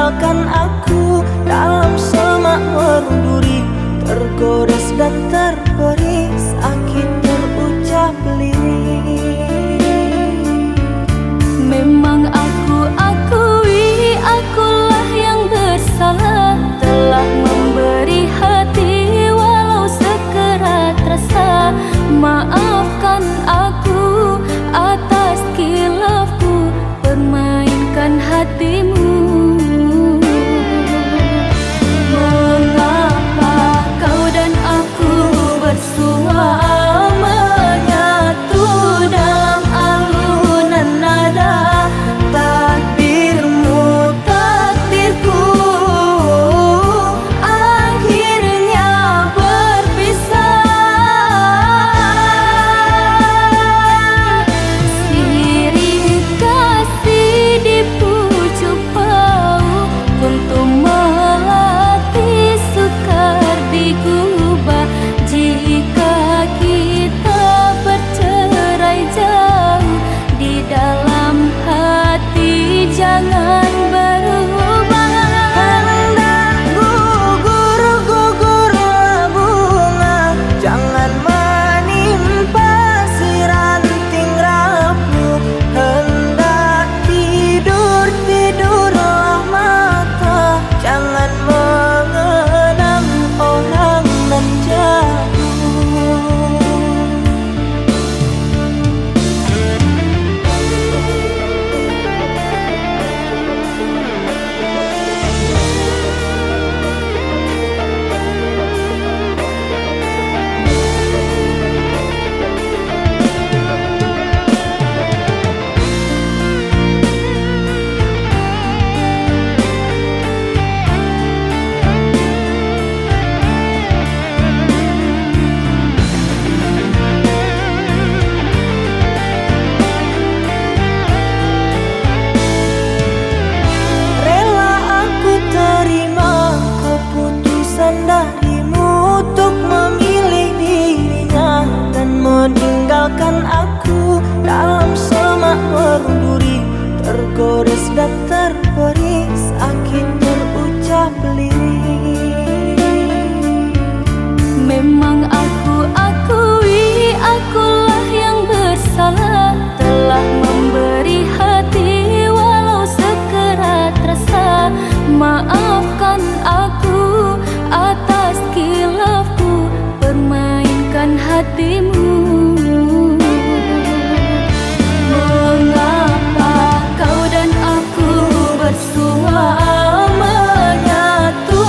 meninggalkan aku dalam semak merunduri, tergores dan terberi, sakit terucap lirik. Memang aku akui, akulah yang bersalah, telah memberi hati walau sekerat rasa. Maafkan aku atas khilafku, permainkan hatimu. Mengapa kau dan aku bersua menyatu dalam alunan nada? Takdirmu takdirku akhirnya berpisah. Sirih kasih di pucuk bau, untuk melatih sukar digubah. Jika kita bercerai jauh, di dalam hati jangan berubah. Hendak gugur-gugurlah bunga, jangan menimpa si ranting rapuh. Hendak tidur-tidurlah mata, jangan mengenang orang nan jauh. Rela aku terima keputusan darimu untuk memilih dirinya dan meninggalkan aku dalam semak merunduri, tergores dan terberi, sakit terucap lirik. Memang aku akui, akulah yang bersalah, telah memberi hati walau sekerat rasa. Maafkan aku atas khilafku, permainkan hatimu. Mengapa kau dan aku bersua menyatu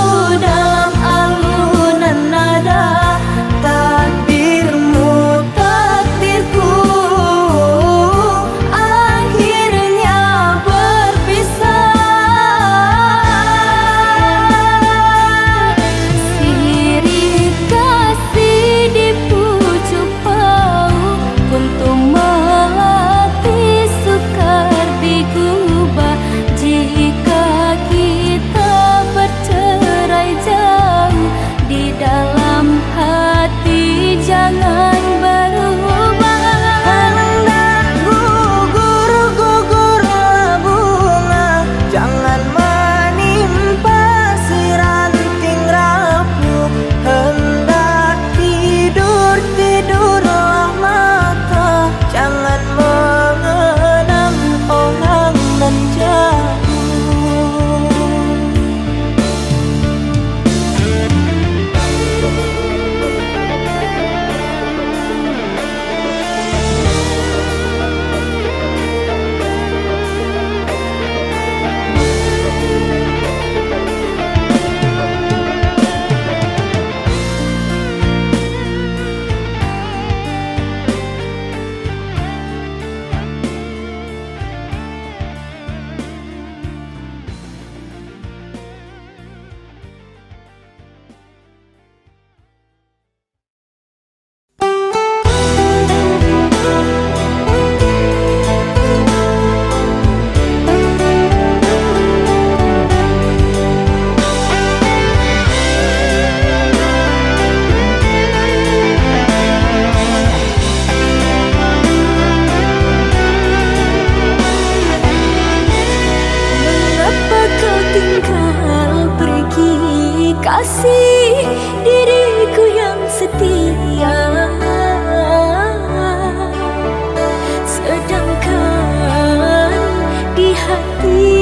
tinggal pergi, kasih diriku yang setia. Sedangkan di hati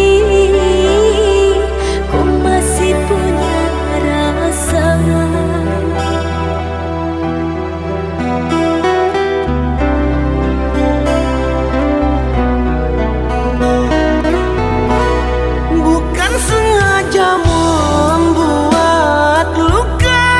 ku masih punya rasa. Bukan sengaja membuat luka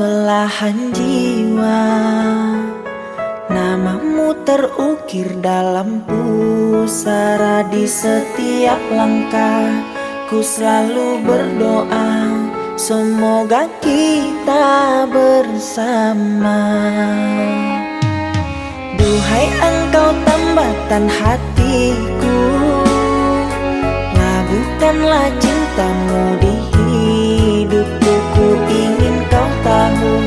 belahan jiwa. Namamu terukir dalam pusara di setiap langkah. Ku selalu berdoa, semoga kita bersama. Duhai engkau tambatan hatiku, labuhkanlah cintamu di hidupku. Ku ingin kau tahu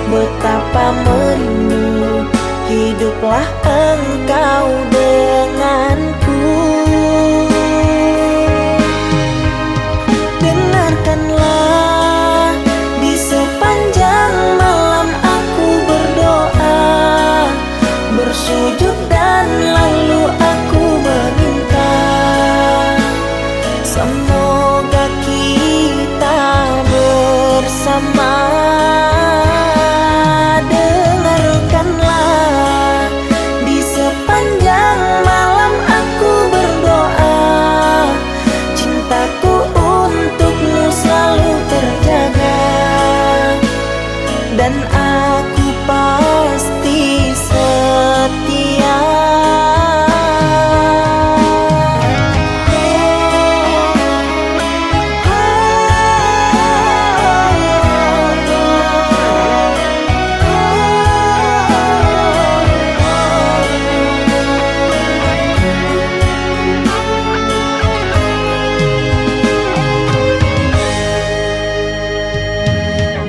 betapa merindu, hiduplah engkau denganku. Dengarkanlah, di sepanjang malam aku berdoa, bersujud dan lalu aku meminta, semoga kita bersama. Dengarkanlah, di sepanjang malam aku berdoa, cintaku untukmu selalu terjaga, dan aku pasti setia.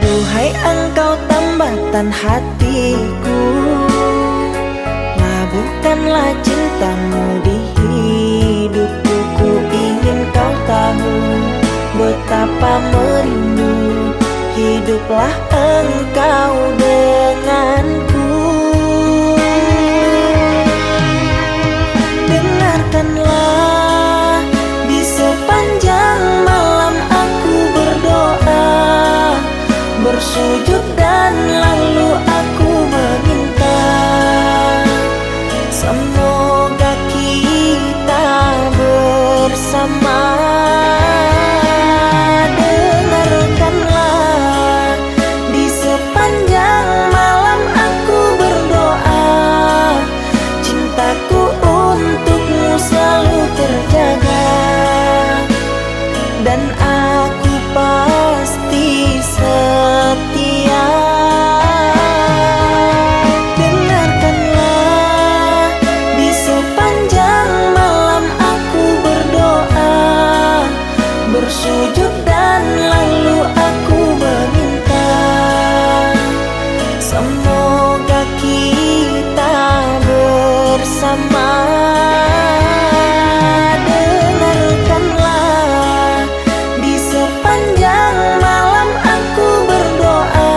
Duhai engkau tambatan hatiku, labuhkanlah cintamu di hidupku. Ku ingin kau tahu betapa merindu, hiduplah engkau denganku. Dengarkanlah, di sepanjang malam aku berdoa, bersujud dan lalu aku meminta, semoga kita bersama. Dengarkanlah, di sepanjang malam aku berdoa, cintaku untukmu selalu terjaga, dan aku pasti setia. Dengarkanlah, di sepanjang malam aku berdoa, bersujud dan lalu aku meminta, semoga kita bersama. Dengarkanlah, di sepanjang malam aku berdoa,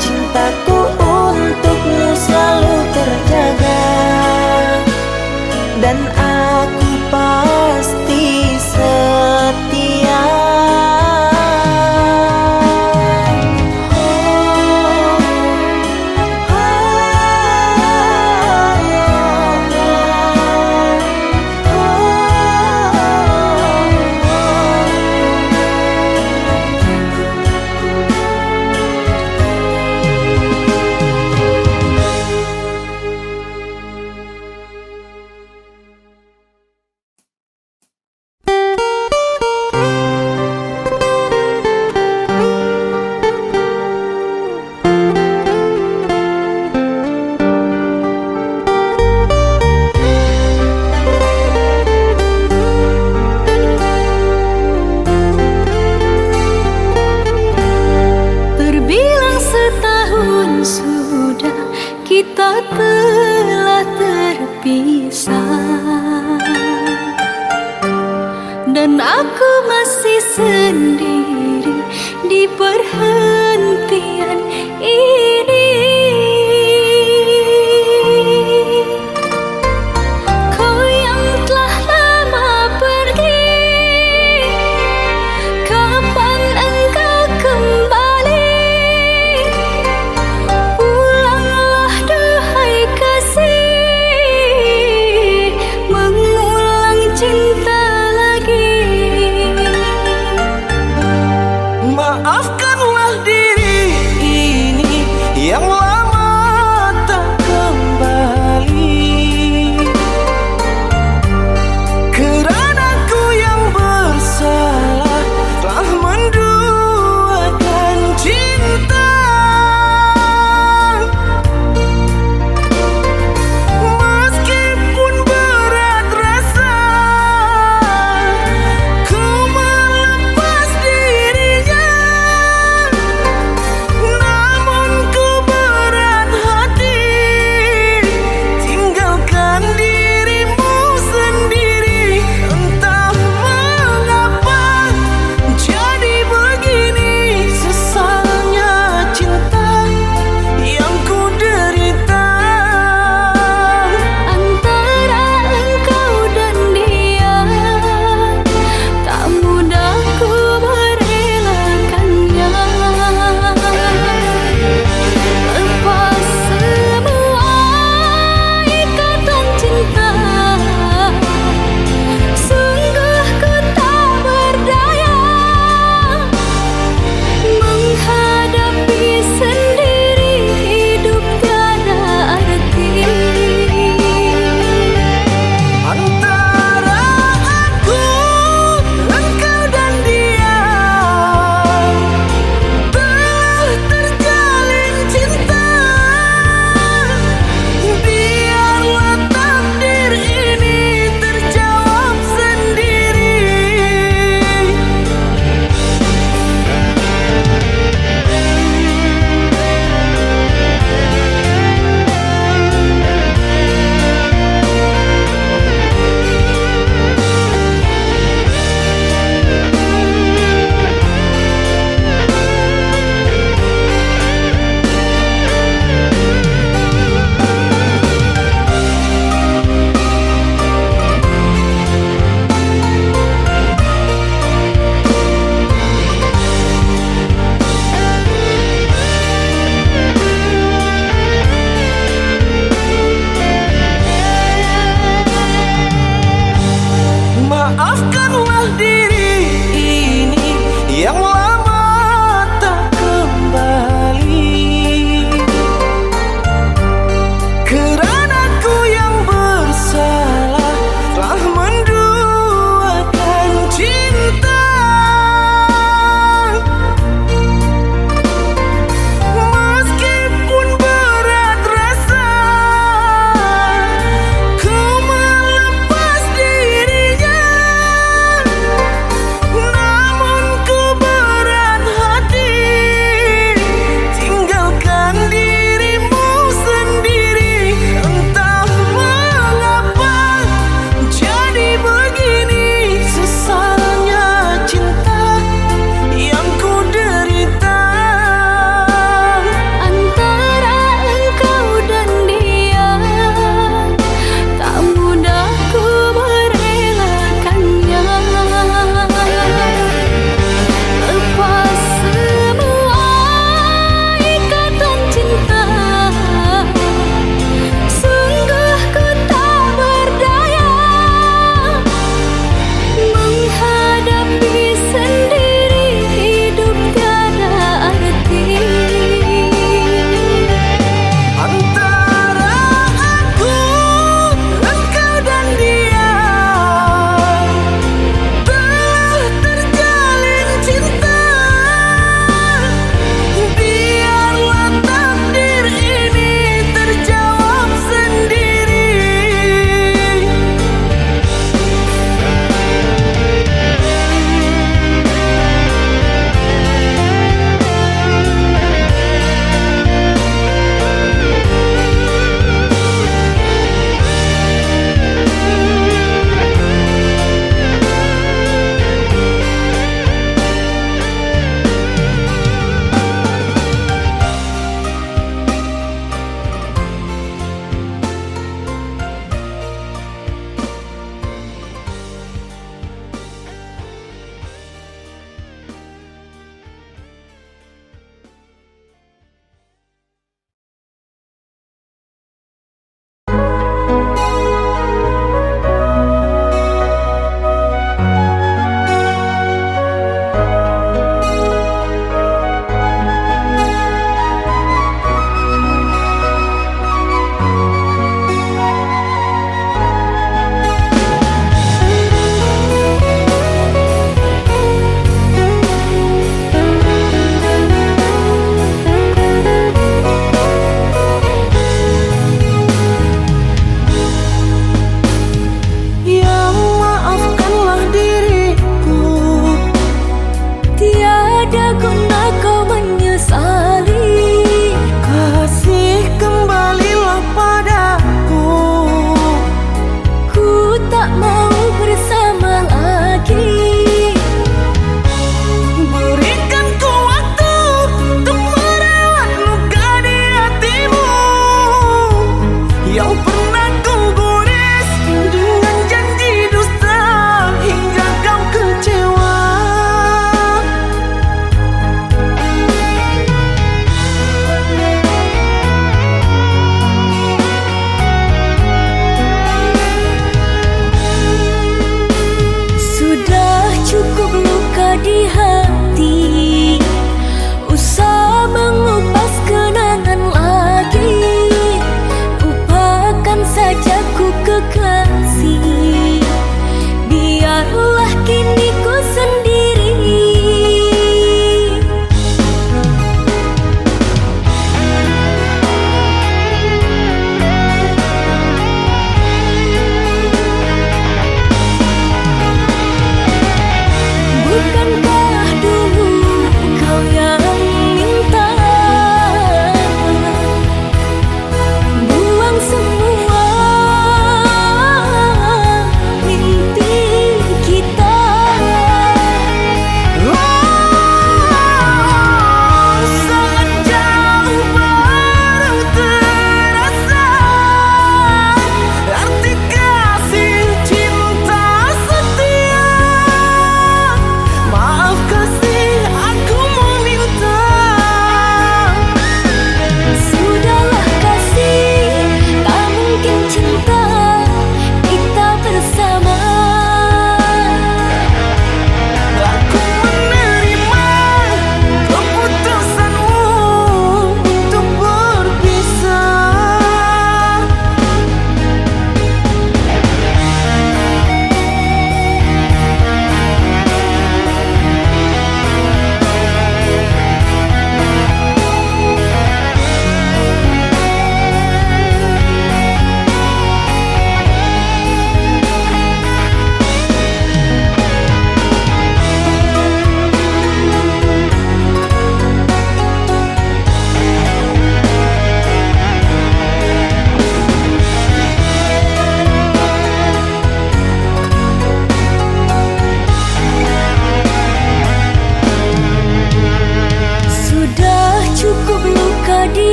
cintaku untukmu selalu terjaga, dan aku pasti setia. Terbilang setahun sudah kita telah terpisah, dan aku masih sendiri di perhentian ini. Kau yang telah lama pergi, kapan engkau kembali? Pulanglah duhai kasih, mengulang cinta lagi. Maafkanlah diri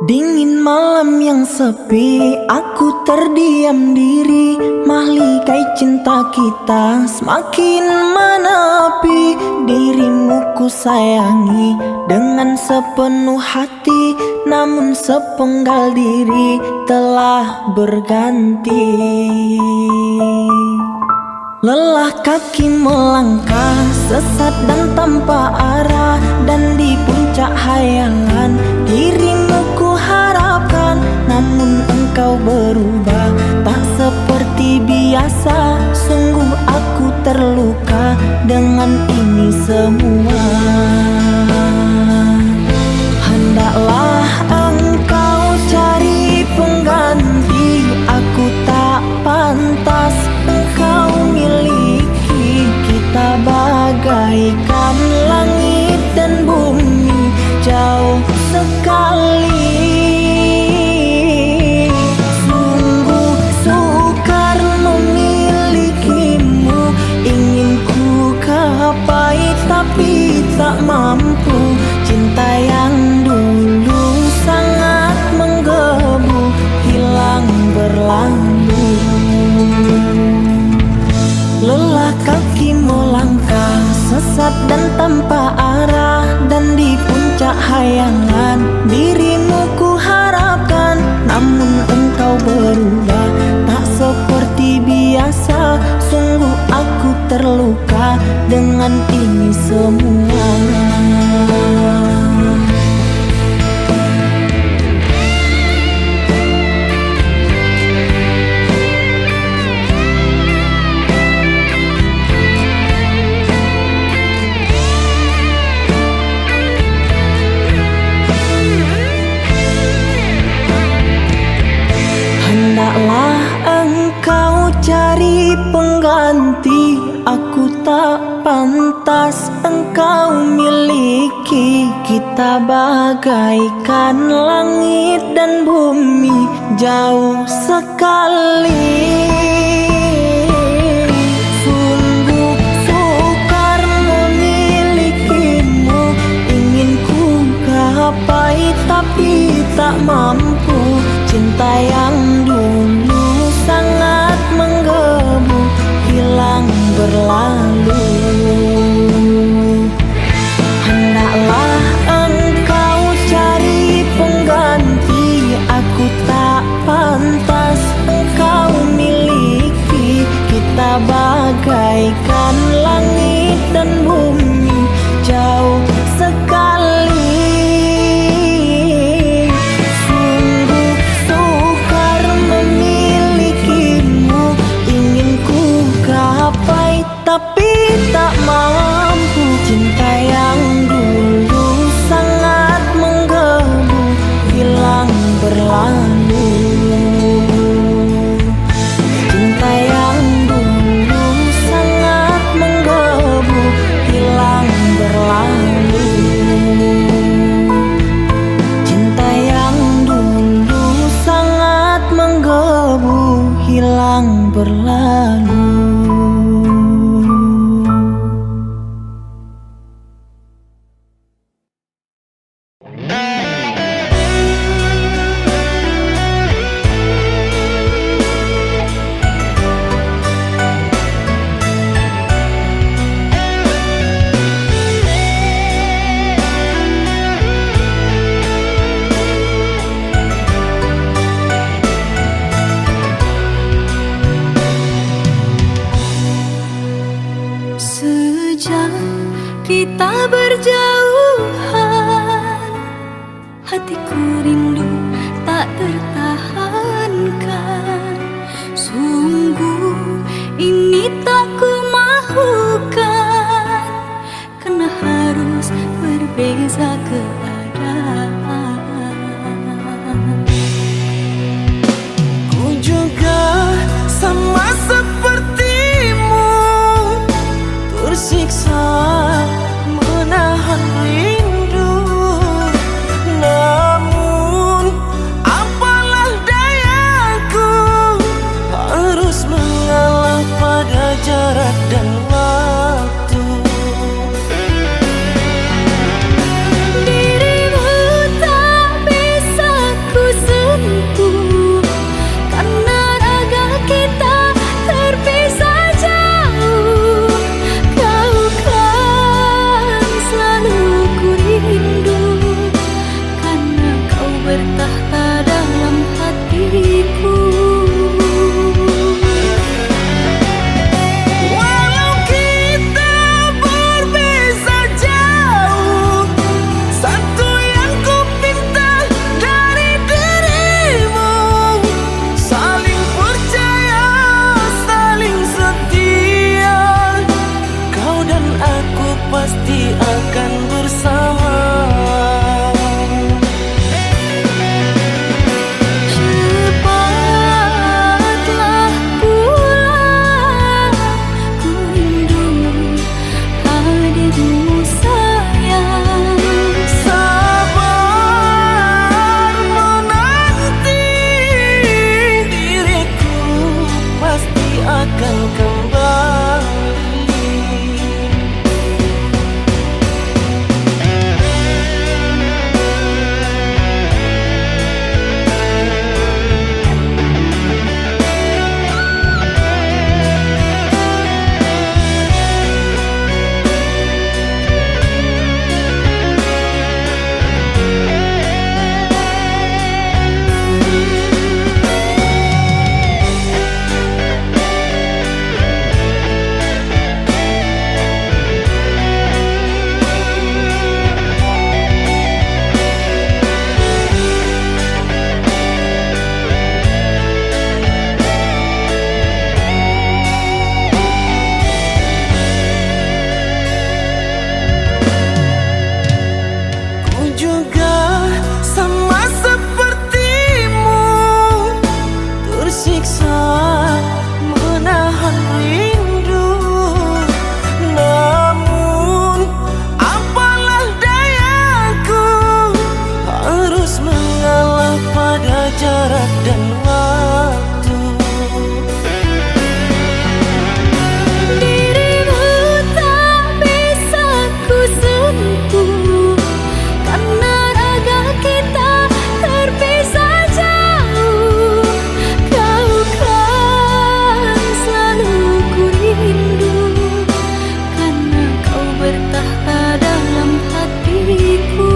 Dingin malam yang sepi, aku terdiam diri. Mahligai cinta kita semakin menepi. Dirimu ku sayangi dengan sepenuh hati, namun sepenggal diri telah berganti. Lelah kaki melangkah sesat dan tanpa arah, dan di puncak hayangan dirimu ku harapkan. Namun engkau berubah tak seperti biasa. Sungguh aku terluka dengan ini semua. Hendaklah engkau cari pengganti, aku tak pantas engkau miliki. Kita bagaikan langit dan bumi, jauh sekali. Sungguh sukar memilikimu, ingin ku gapai tapi tak mampu. Cinta yang dulu sangat menggebu, hilang berlalu. Lelah kaki melangkah sesat dan tanpa arah, dan di puncak hayangan dirimu ku harapkan. Namun engkau berubah tak seperti biasa. Sungguh aku terluka dengan ini semua. Hendaklah engkau cari pengganti, aku tak pantas engkau miliki. Kita bagaikan langit dan bumi, jauh sekali. Sungguh sukar memilikimu, ingin ku gapai tapi tak mampu. Cinta yang dulu sangat menggebu, hilang berlalu. Hendaklah engkau cari pengganti, aku tak pantas engkau miliki. Kita bagaikan langit dan bumi, jauh sekali. Tapi tak mampu. Cinta yang dulu sangat menggebu, hilang berlalu. Cinta yang dulu sangat menggebu, hilang berlalu. Cinta yang dulu sangat menggebu, hilang berlalu. Sejak kita berjauhan, hatiku rindu tak tertahankan. Sungguh ini tak ku mahukan, karena harus berbeza keadaan. Ku juga sama sepertimu, tersiksa menahan rindu. Namun apalah dayaku, harus mengalah pada jarak dan waktu. Dirimu tak bisa aku pasti akan bersama. Cepatlah pulang, ku rindu hadirmu sayang. Sabar menanti, diriku pasti akan kembali. Jarak dan waktu, Dirimu tak bisa ku sentuh, karena raga kita terpisah jauh. Kau kan selalu ku rindu, karena kau bertahta dalam hatiku.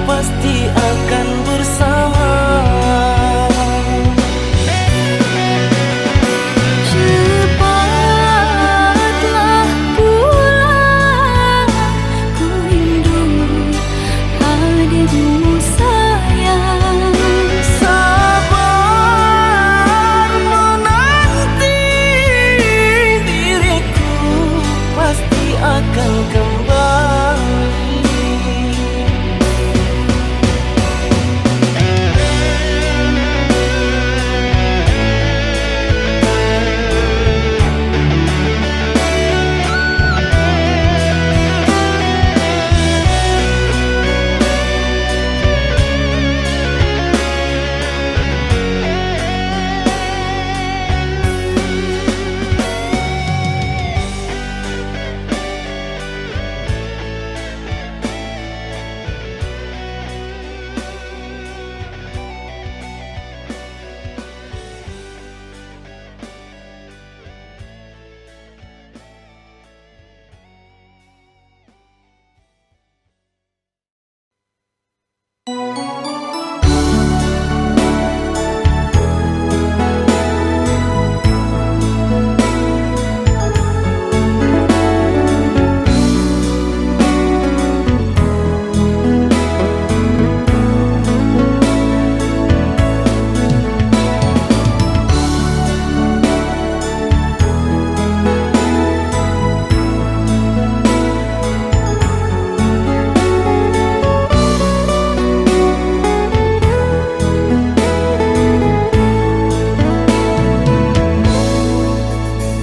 pasti akan bersama. Cepatlah pulang, ku rindu hadirmu sayang. Sabar menanti, diriku pasti akan kembali.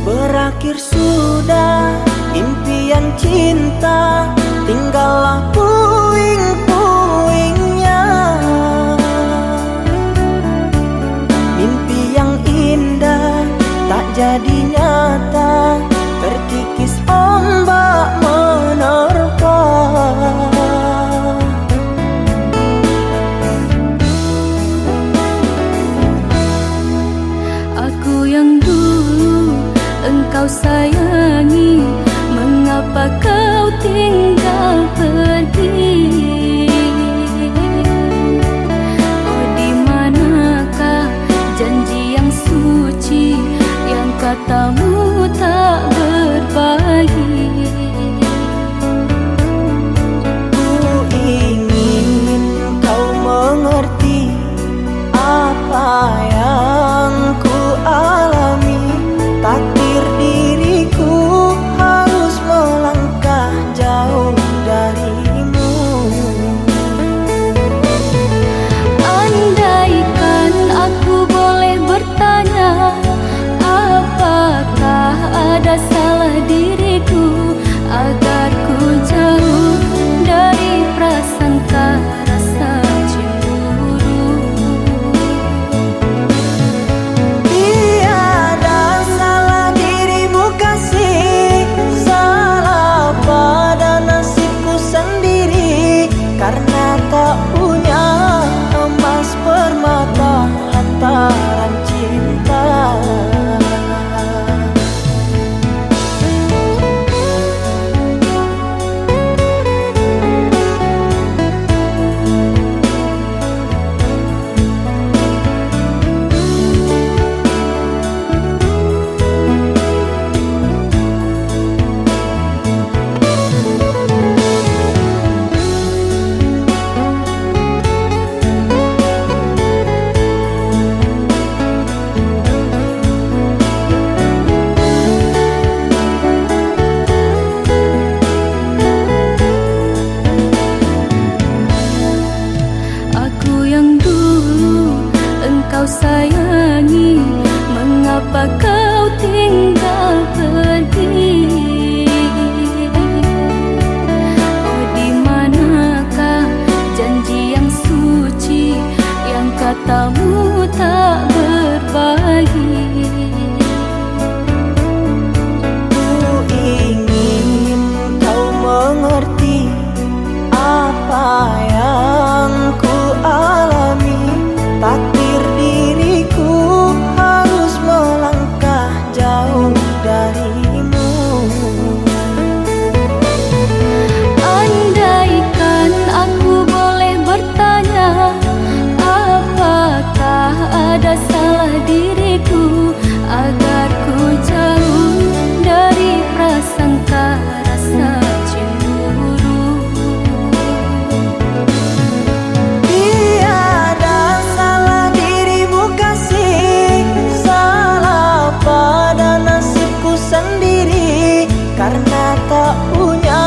Berakhir sudah impian cinta, tinggallah puing-puingnya. Mimpi yang indah tak jadi nyata, terkikis ombak menerpa. Aku yang dulu engkau sayangi, mengapa kau tinggal pergi? Oh, di manakah janji katamu tak berbagi. Ku ingin kau mengerti apa yang ku alami. Takdir diriku harus melangkah jauh darimu. Andaikan aku boleh bertanya, apakah ada salah diriku agar ku jauh dari prasangka rasa cemburu. Tiada salah dirimu kasih, salah pada nasibku sendiri. Karena tak punya emas permata hantaran cinta. Aku yang dulu engkau sayangi, mengapa kau tinggal pergi? Oh, di manakah janji yang suci yang katamu tak berbagi? Ku ingin kau mengerti apa yang ku alami. Takdir diriku harus melangkah jauh darimu. Andaikan aku boleh bertanya, apakah ada salah diriku agar ku jauh dari prasangka rasa cemburu. Tiada salah dirimu kasih, salah pada nasibku sendiri. Karena tak punya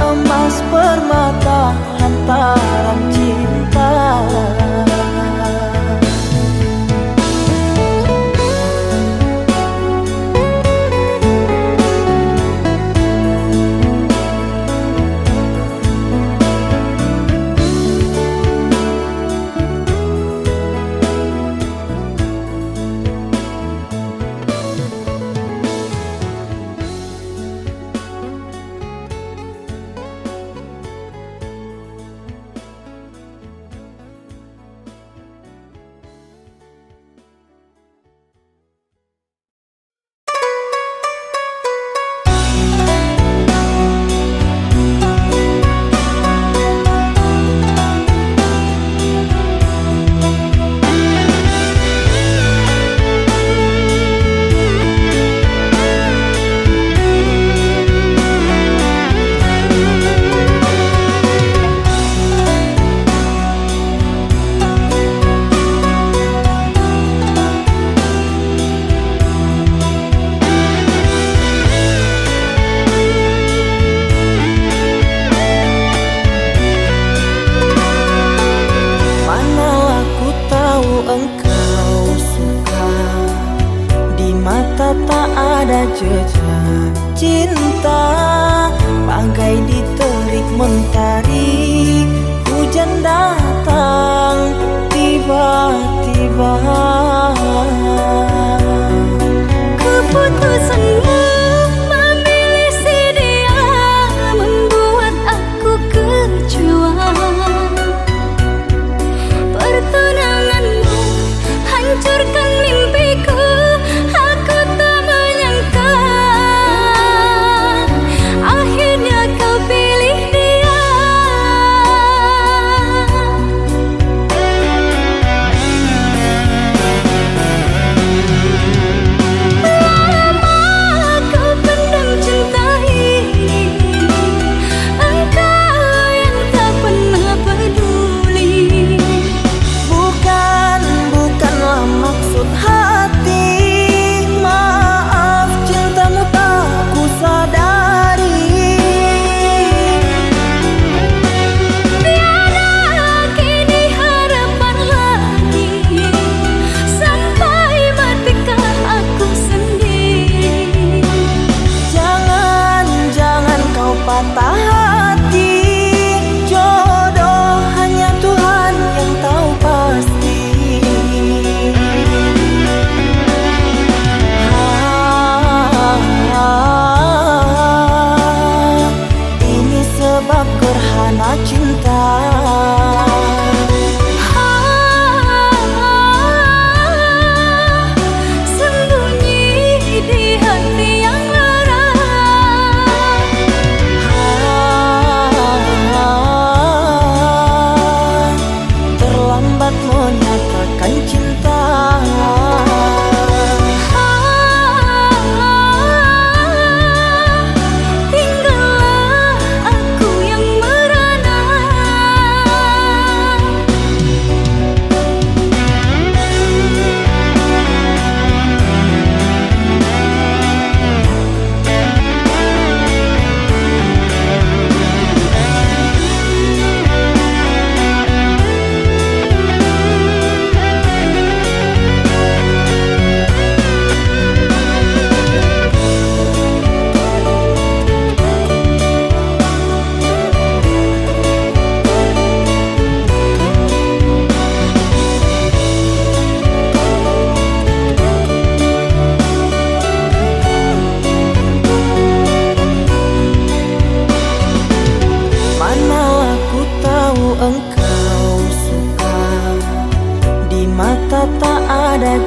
emas permata hantaran cinta. Manalah ku tahu engkau suka, di mata tak ada jejak cinta. Bagai diterik mentari, hujan datang tiba-tiba. Keputusanmu memilih si dia membuat aku kecewa. Pertunanganmu hancurkan mimpiku, aku tak menyangka akhirnya kau pilih dia.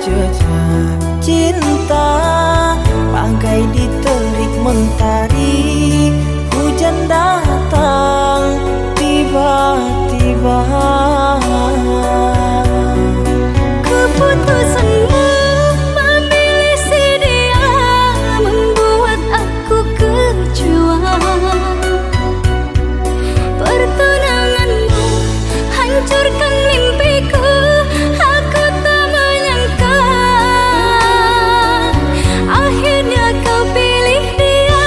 jejak cinta bagai diterik mentari. Hujan datang tiba-tiba. Keputusanmu memilih si dia membuat aku kecewa. Pertunanganmu hancurkan mimpiku. Aku tak menyangka akhirnya kau pilih dia.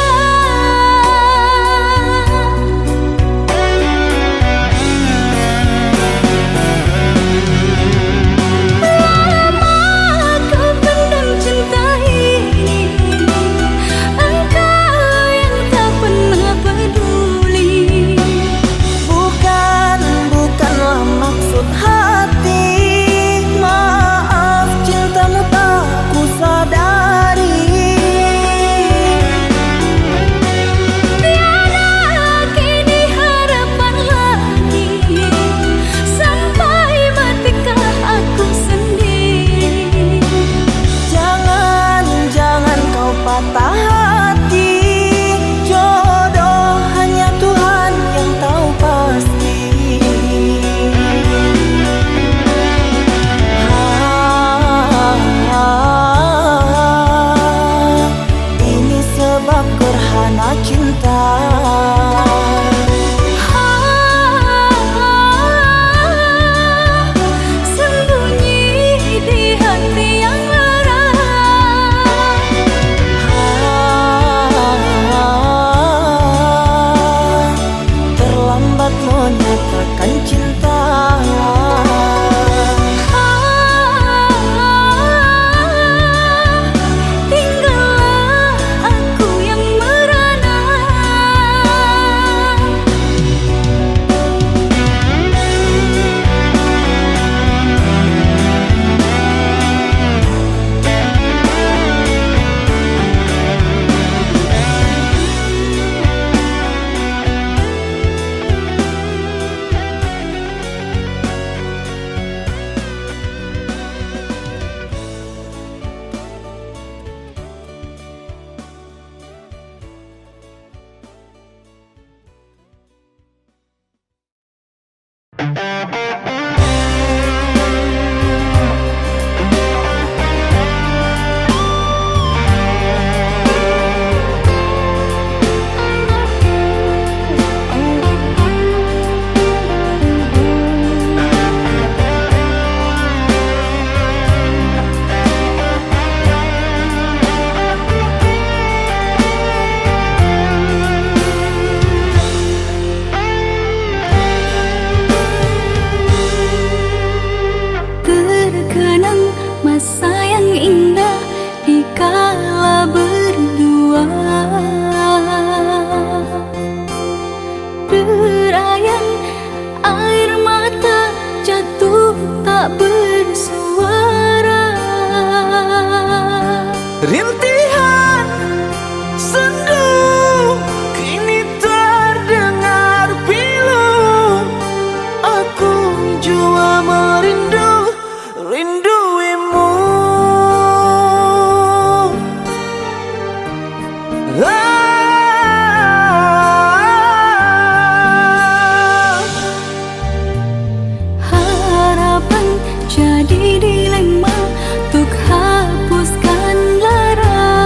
Lama kau pendam cinta ini, engkau yang tak pernah peduli. Bukanlah maksud hati. Maaf, cintamu tak ku sadari. Tiada kini harapan lagi, sampai matikah aku sendiri. Jangan kau patah hati. Jodoh hanya Tuhan yang tahu pasti. Ini sebab gerhana cinta. Sembunyi di hati yang lara. Terlambat menyatakan cinta. Tinggallah aku yang merana. Terkenang masa yang indah di kala berdua. Derayan air mata jatuh tak bersuara. Rintihan sendu kini terdengar pilu. Aku jua merindu, rinduimu. Harapan jadi dilema untuk hapuskan lara.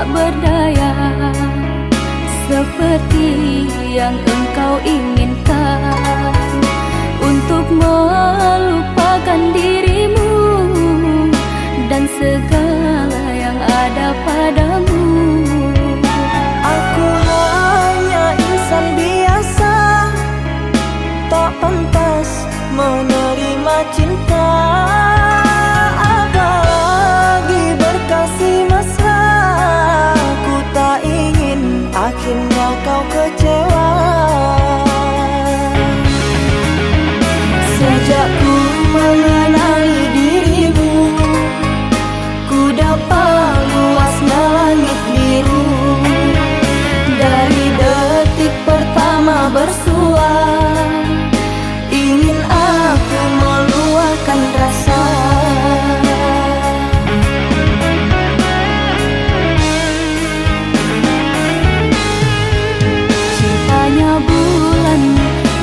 tak berdaya seperti yang engkau inginkan, untuk melupakan dirimu dan segala yang ada padamu. Aku hanya insan biasa, tak pantas menerima cinta, apalagi berkasih mesra. Ku tak ingin akhirnya kau kecewa. Sejak ku mengenali dirimu, ku dapat luasnya langit biru. Dari detik pertama bersua, ingin aku meluahkan rasa. Cintanya bulan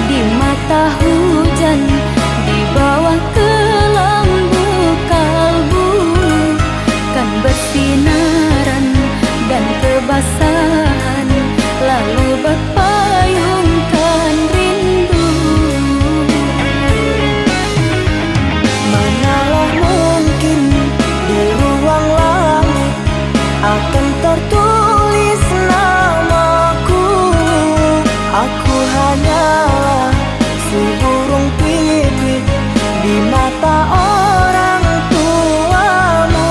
di mata hujan, di bawah kelambu kalbu, kan bersinaran dan kebasahan, lalu berpayungkan rindu. Manalah mungkin di ruang langit akan tertulis namaku. Aku hanyalah seburung pipit di mata orang tuamu.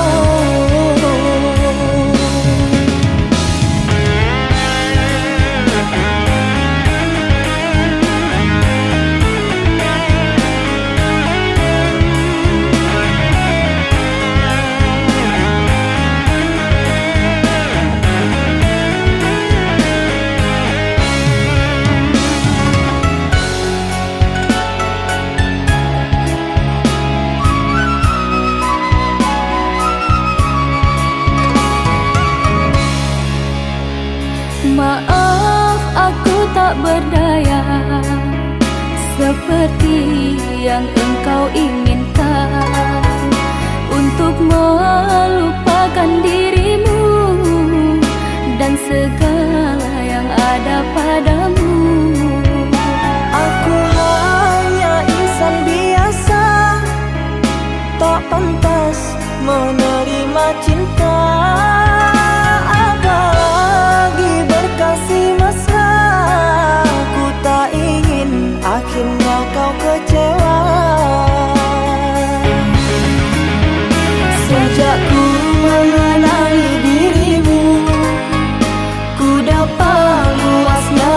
Maaf, aku tak berdaya seperti yang engkau inginkan, untuk melupakan dirimu dan segala yang ada padamu. Aku hanya insan biasa, tak pantas menerima cinta, apalagi berkasih mesra. Ku tak ingin akhirnya kau kecewa. Sejak ku mengenali dirimu, ku dapat luasnya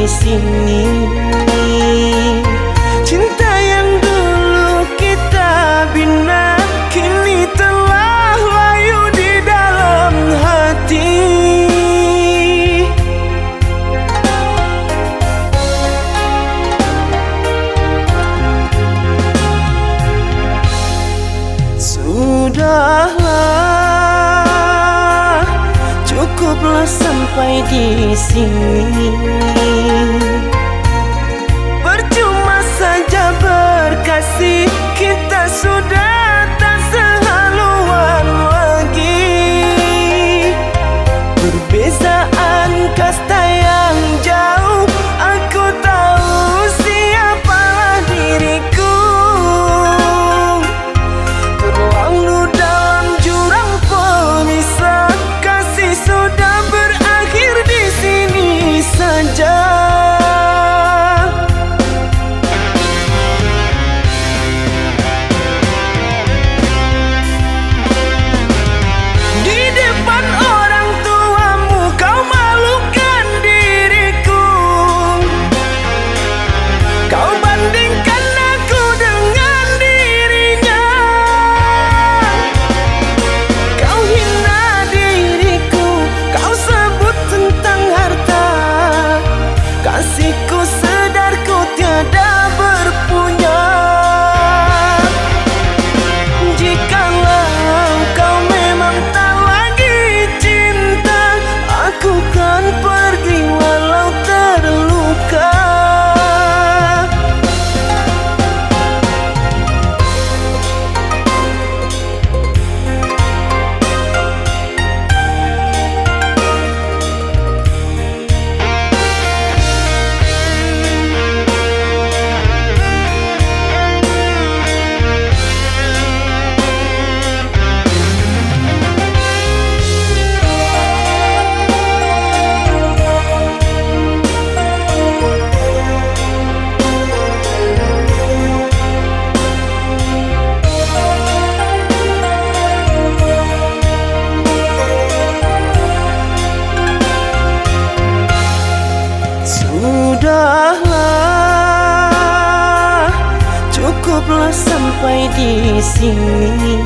sini. Cinta yang dulu kita bina kini telah layu di dalam hati. Sudahlah, cukuplah sampai di sini. Percuma saja berkasih, kita sudah tak sehaluan lagi. Perbezaan kasta yang jauh, aku tahu siapalah diriku. Terlalu dalam jurang pemisah, kasih sudah berakhir di sini saja. Di depan orang tuamu kau malukan diriku. Kau bandingkan aku dengan dirinya. Kau hina diriku, kau sebut tentang harta. Kasihku sedarku tiada berpunya. Jikalau kau memang tak lagi cinta, aku kan pergi walau terluka. Sudahlah, cukuplah sampai di sini.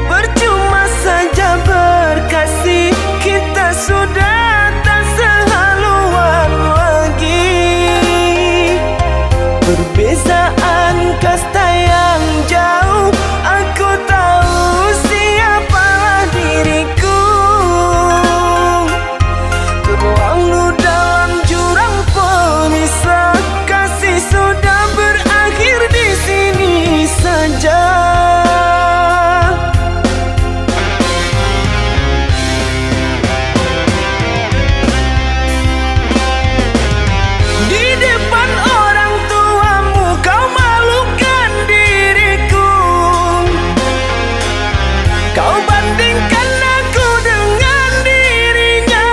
Percuma saja berkasih, kita sudah tak sehaluan lagi. Perbezaan kasta yang jauh, aku tahu siapalah diriku. Terlalu dalam jurang pemisah, kasih sudah berakhir di sini saja. Di depan orang tuamu kau malukan diriku. Kau bandingkan aku dengan dirinya.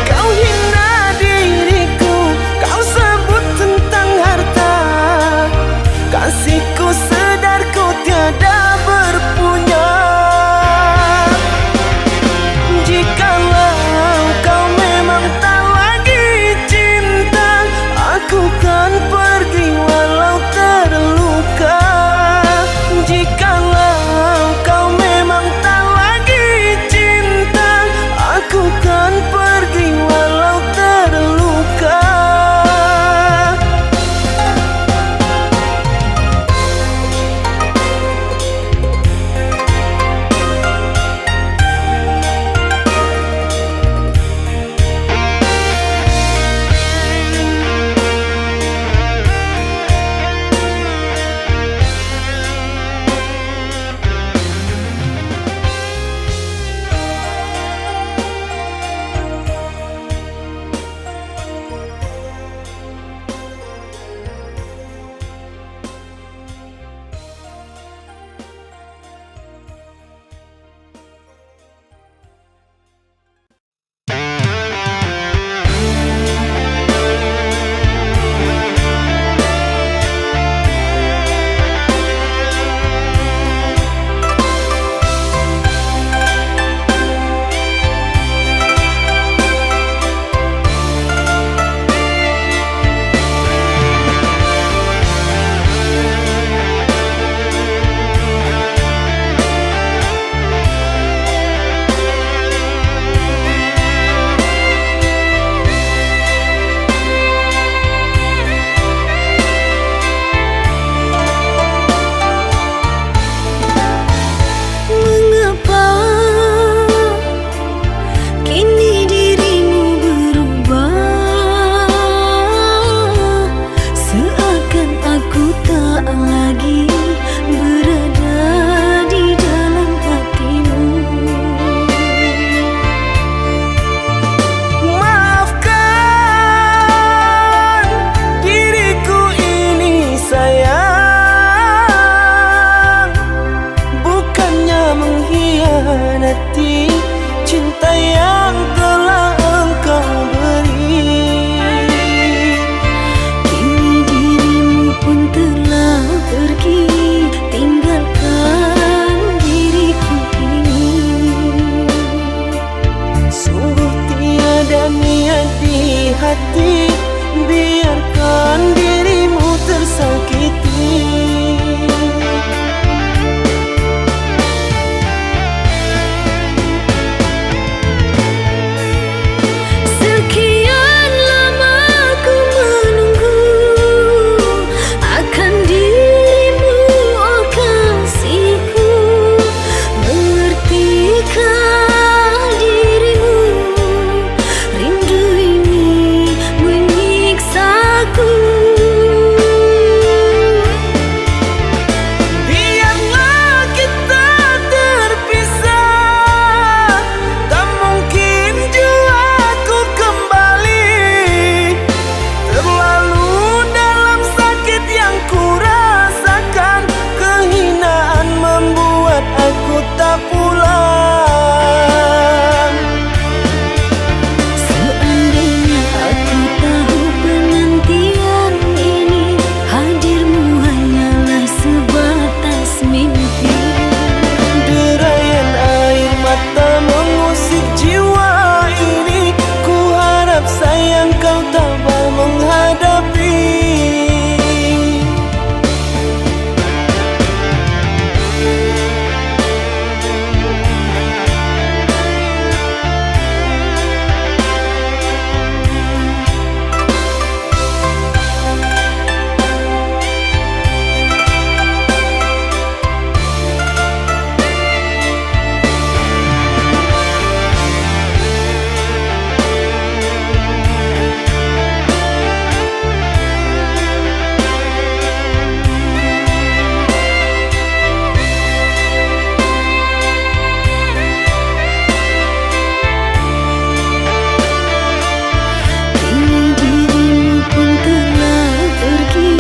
Kau hina diriku, kau sebut tentang harta. Kasihku sedarku tiada berpunya. Jikalau kau memang tak lagi cinta, aku kan pergi walau terluka. Jikalau kau memang tak lagi cinta, aku kan pergi walau terluka. hati, biarkan dirimu tersakiti. Sekian lama ku menunggu akan dirimu, oh kasihku. Mengertikah dirimu, rindu ini menyiksaku. Biarlah kita terpisah, tak mungkin jua ku kembali. Terlalu dalam sakit yang ku rasakan, kehinaan membuat aku tak pulang. Seandainya aku tahu penantian ini, hadirmu hanyalah sebatas mimpi. Derayan air mata mengusik jiwa ini, ku harap sayang kau tabah menghadapi. Kini dirimu pun telah pergi,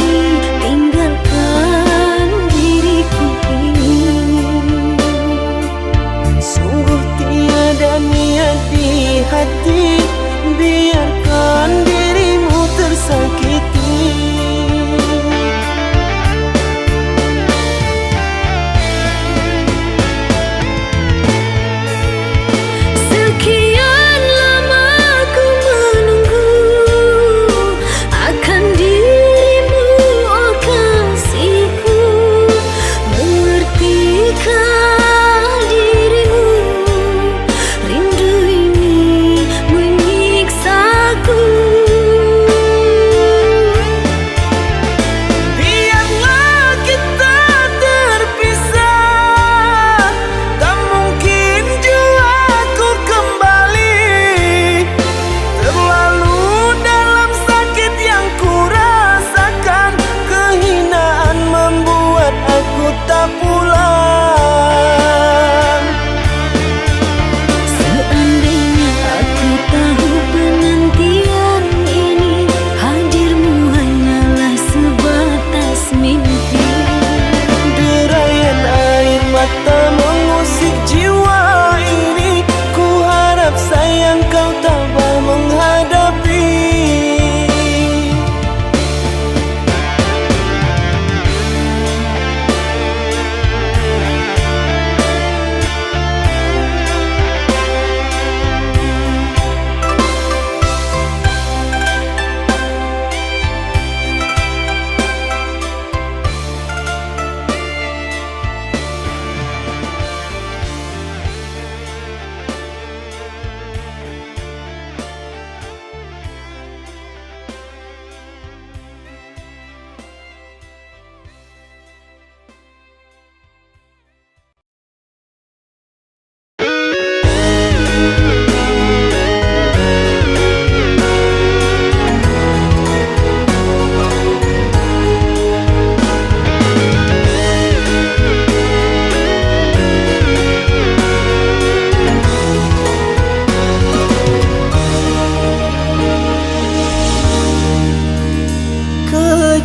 tinggalkan diriku ini. Sungguh tiada niat di hati, biarkan dirimu tersakiti. Sekian lama ku menunggu akan dirimu, oh kasihku. Mengertikah dirimu, rindu ini menyiksaku. Biarlah kita terpisah, tak mungkin jua ku kembali. Terlalu dalam sakit yang ku rasakan, kehinaan membuat aku tak pulang. Seandainya aku tahu penantian ini, hadirmu hanyalah sebatas mimpi. Derayan air mata mengusik jiwa ini, ku harap sayang kau tabah menghadapi.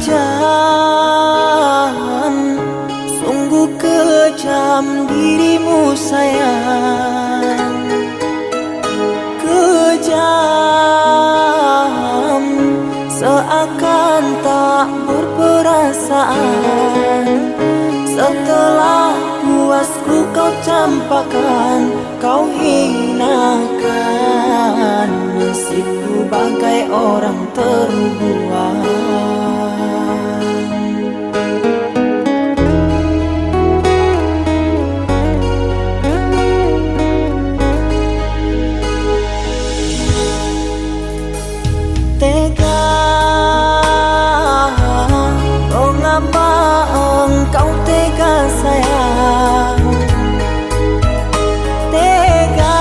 Kejam, sungguh kejam dirimu sayang. Kejam, seakan tak berperasaan. Setelah Panasku kau campakkan, kau hinakan. Nasibku bagai orang terbuang. Tega, oh ngapa engkau tega sayang? Tega,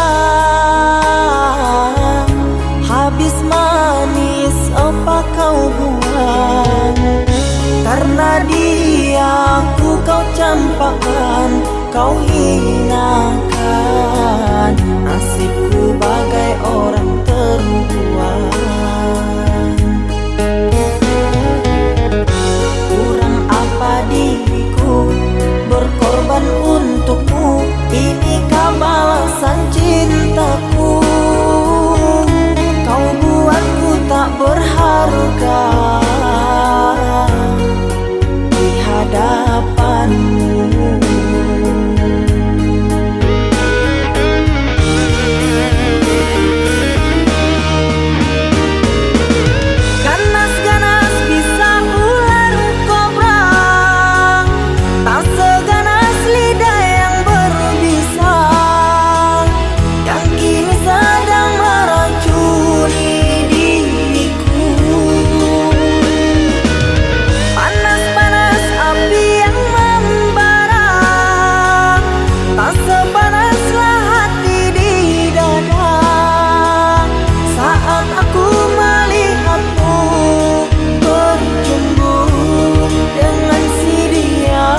habis manis apa kau buang? Karena dia ku kau campakkan, kau hinakan. Nasibku bagai orang terbuang. Kurang apa diriku berkorban untukmu? Inikah balasan cintaku? Kau buatku tak berharga di hadapanmu. Ganas-ganas bisa ular kobra, tak seganas lidah yang berbisa, yang kini sedang meracuni diriku. Panas-panas api yang membara, tak sepanaslah hati di dada. Saat aku melihatmu berjumpa dengan si dia,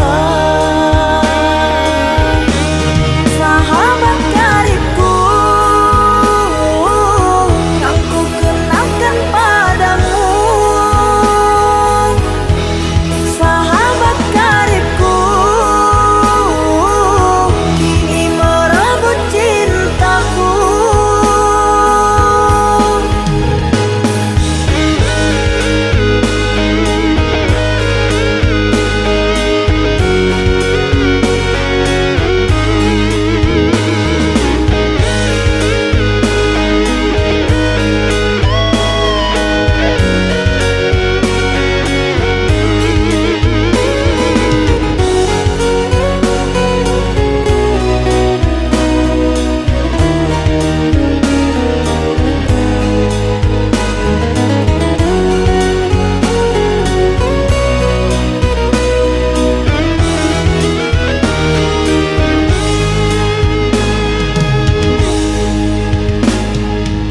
sahabat karibku yang ku kenalkan padamu. Sahabat karibku kini merebut cintaku.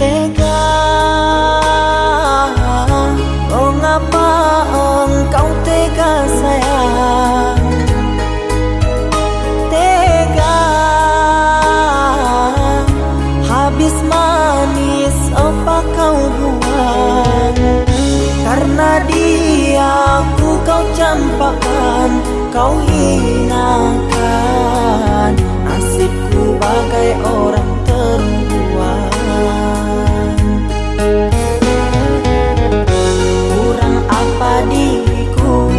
Tega, oh ngapa engkau tega sayang? Tega, habis manis apa kau buang? Karena dia ku kau campakkan, kau hinakan. Nasibku bagai orang terbuang. Kurang apa diriku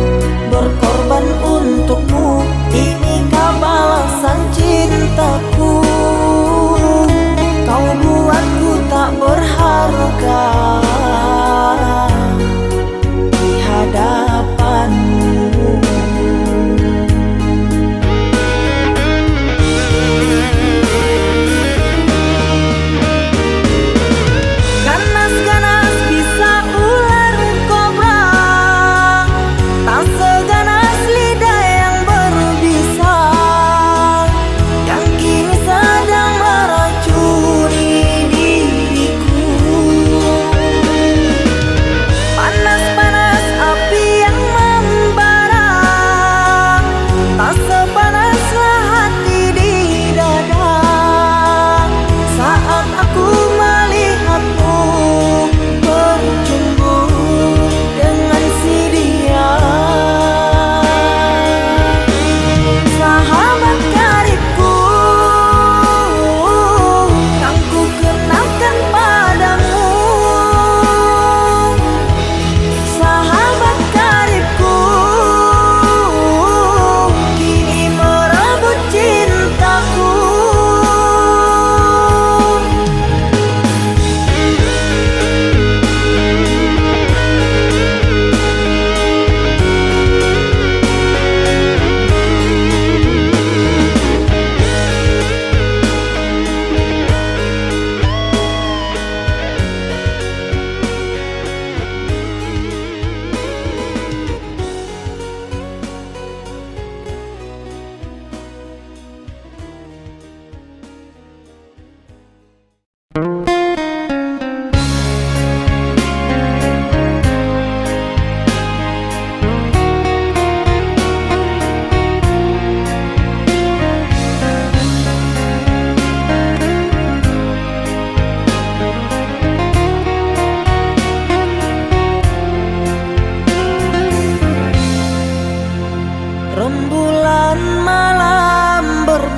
berkorban untukmu? Inikah balasan cintaku? Kau buatku tak berharga di hadapanmu. Ganas-ganas bisa ular kobra, tak seganas lidah yang berbisa, yang kini sedang meracuni diriku.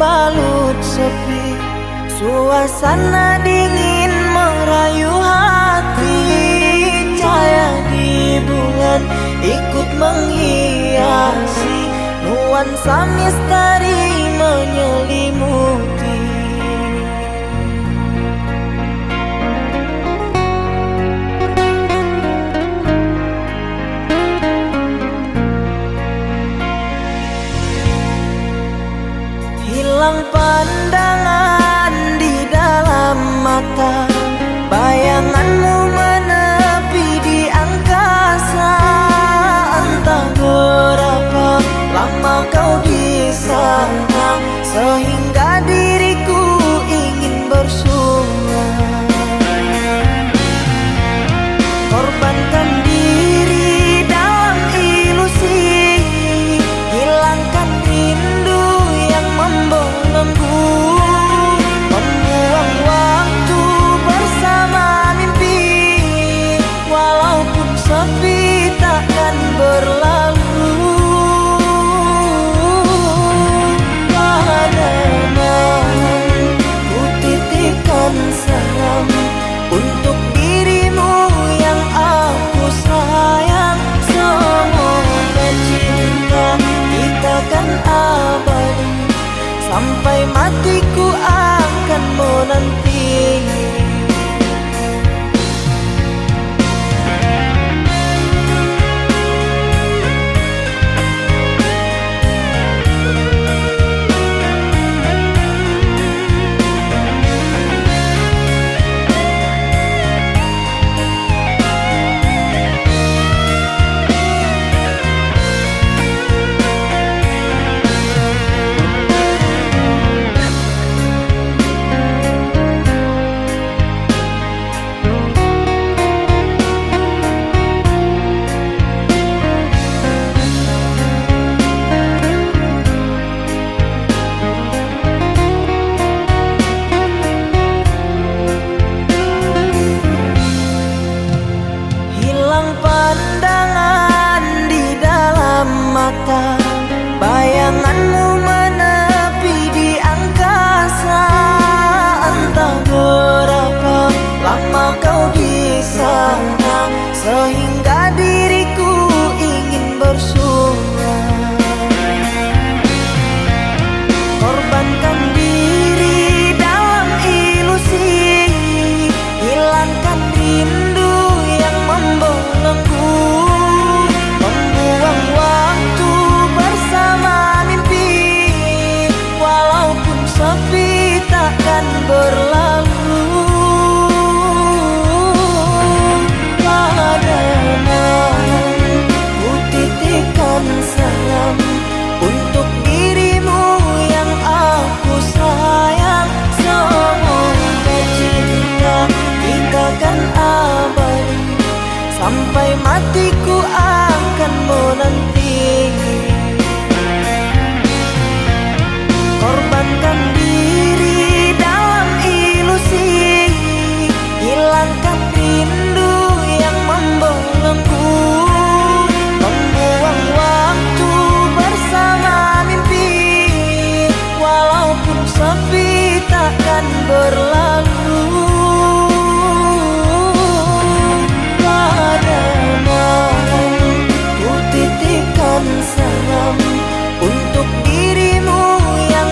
terbalut sepi, suasana dingin merayu hati. Cahaya di bulan ikut menghiasi, nuansa misteri menyelimuti. Hilang pandangan di dalam mata, bayanganmu menepi di angkasa. Entah berapa lama kau di sana, sehingga diriku ingin bersuara. Korbankan diri dalam ilusi, hilangkan rindu yang membelenggu, membuang waktu bersama mimpi. Walaupun sepi takkan berlalu, pada malam ku titipkan salam untuk dirimu yang aku sayang. Semoga cinta kita kan abadi, sampai matiku akan menanti. Pandangan di dalam mata, bayanganmu menepi di angkasa. Entah berapa lama kau di sana, sehingga diriku ingin bersuara. Korbankan diri dalam ilusi, hilangkan rindu yang membelenggu, membuang waktu bersama mimpi. Walaupun sepi takkan berlalu, pada malam ku titipkan salam untuk dirimu yang aku sayang. Semoga cinta kita kan abadi, sampai matiku akan menanti. Korbankan diri dalam ilusi, hilangkan rindu yang membelenggu, membuang waktu bersama mimpi. Walaupun sepi takkan berlalu, pada malam ku titipkan salam untuk dirimu yang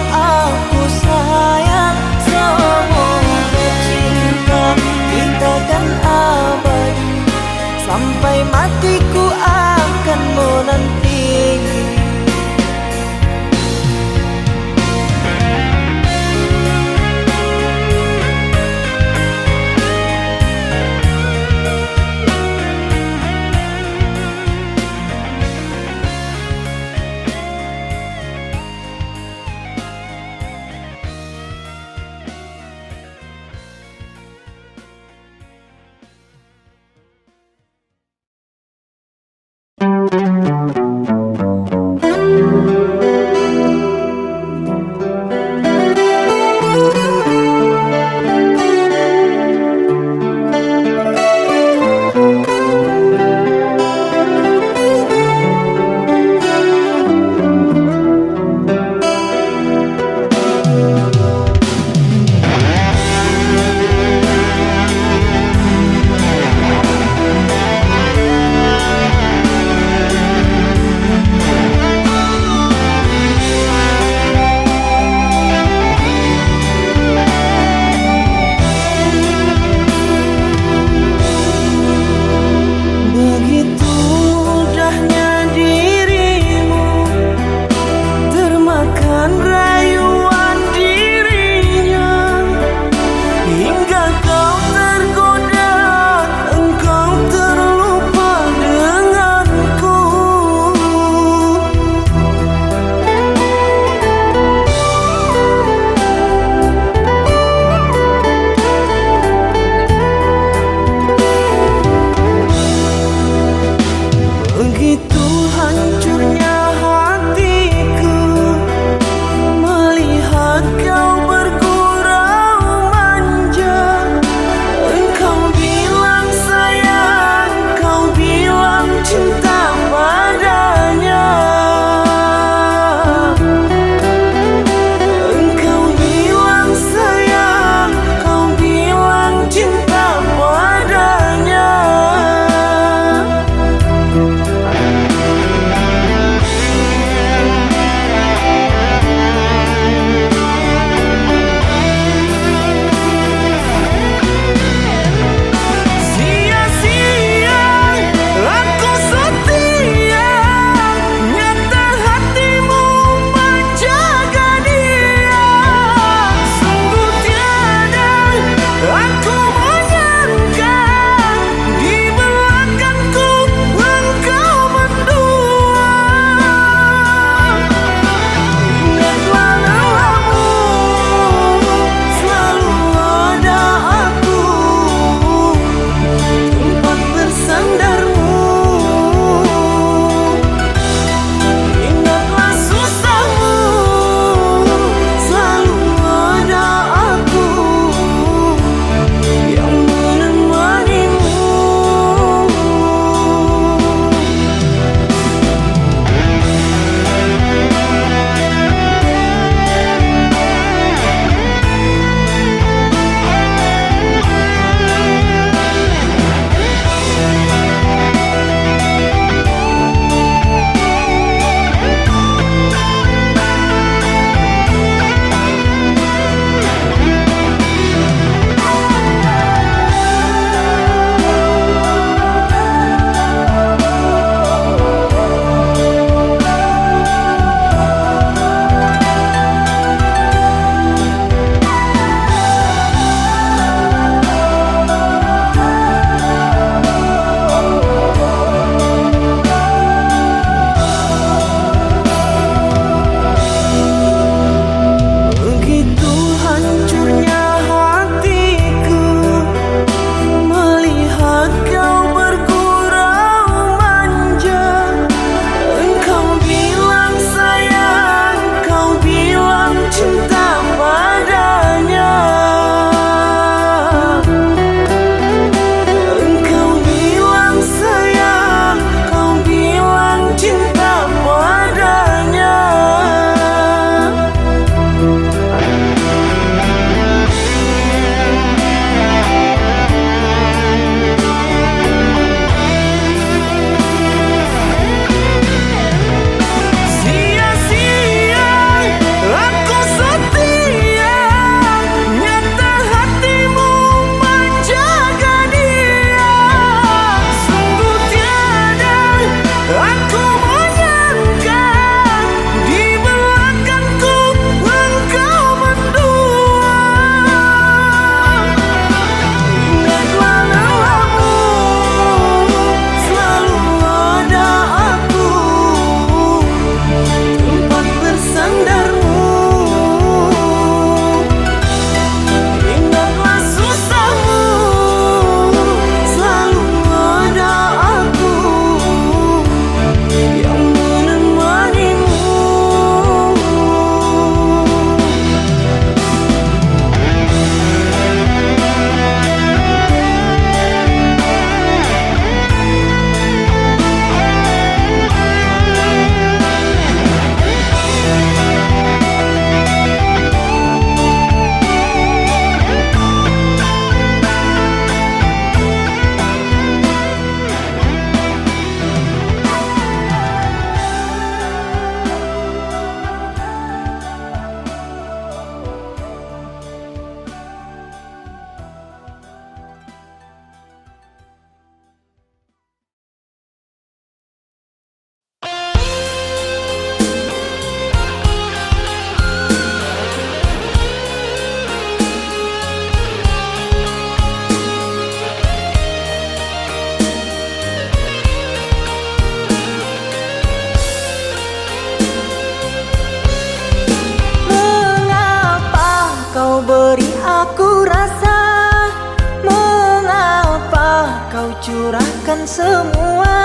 curahkan semua.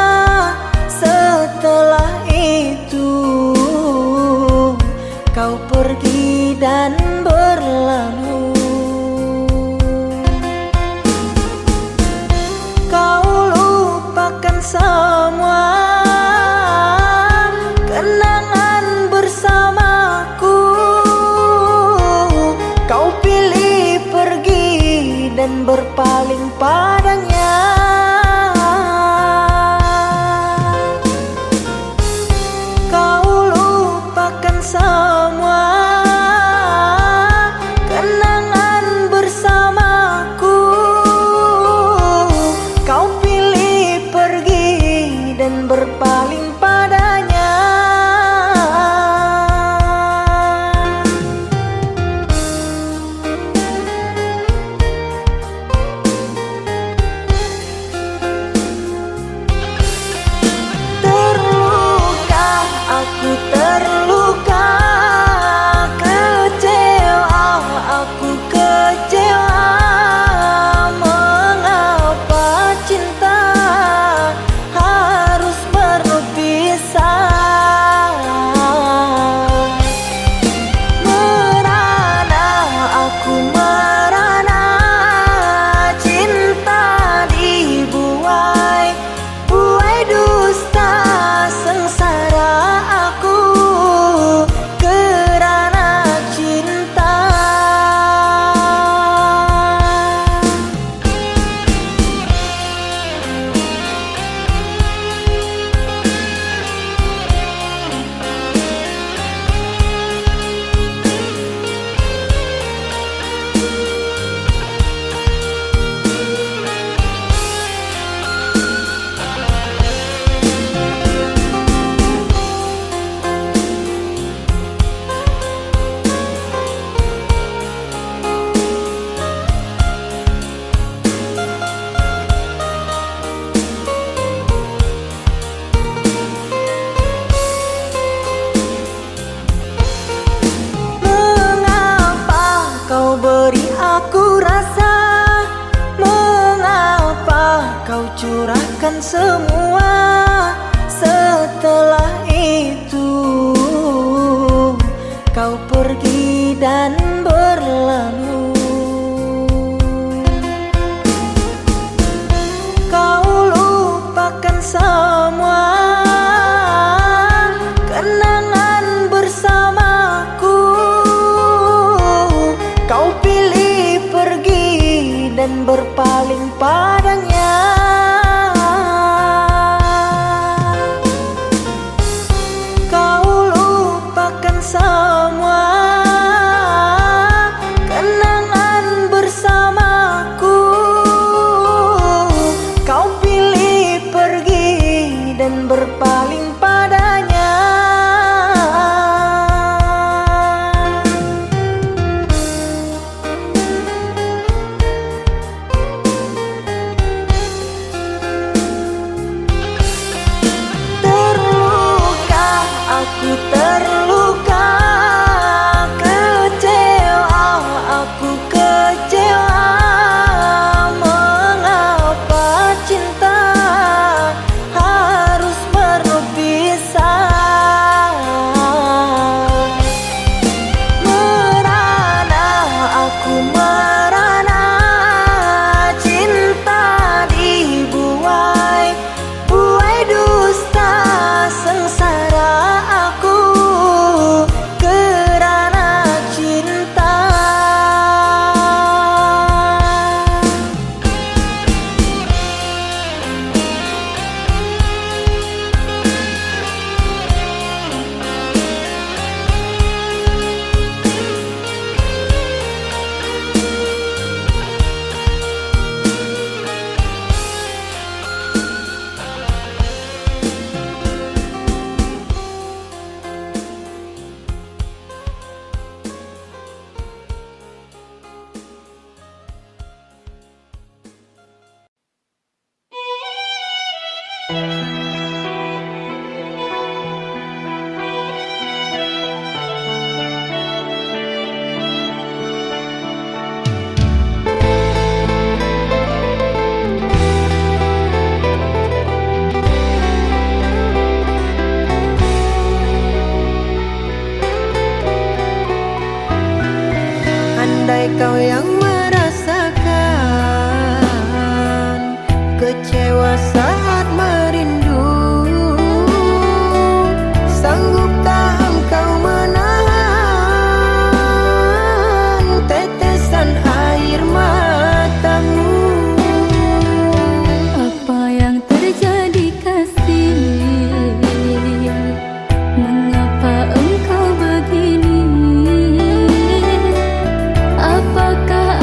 Setelah itu kau pergi dan berlalu. Kau lupakan semua kenangan bersamaku. Kau pilih pergi dan berpaling padanya. Kau lupakan semua kenangan bersamaku. Kau pilih pergi dan berpaling padanya. Terluka, aku terluka, kecewa, aku kecewa. Mengapa cinta harus berpisah? Merana, aku merana, cinta dibuai, buai dusta. Sengsara aku kerana cinta. Mengapa kau beri aku rasa? Mengapa kau curahkan semua? Setelah itu kau pergi dan berlalu. Kau lupakan semua kenangan bersamaku. Kau pilih pergi dan berpaling padanya. Kau lupakan semua andai kau yang merasakan kecewa saat merindu, sanggupkah engkau menahan tetesan air matamu? Apa yang terjadi kasih? Mengapa engkau begini? Apakah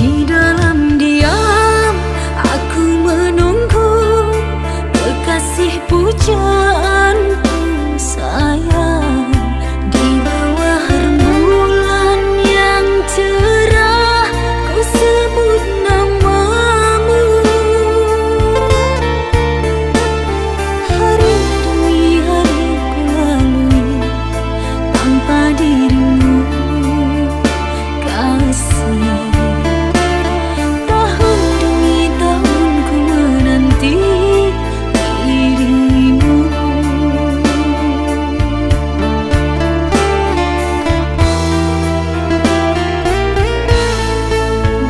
Di dalam diam aku menunggu kekasih pujaanku sayang. Di bawah rembulan yang cerah ku sebut namamu. Hari demi hari ku lalui tanpa dirimu kasih. Tahun demi tahun ku menanti dirimu.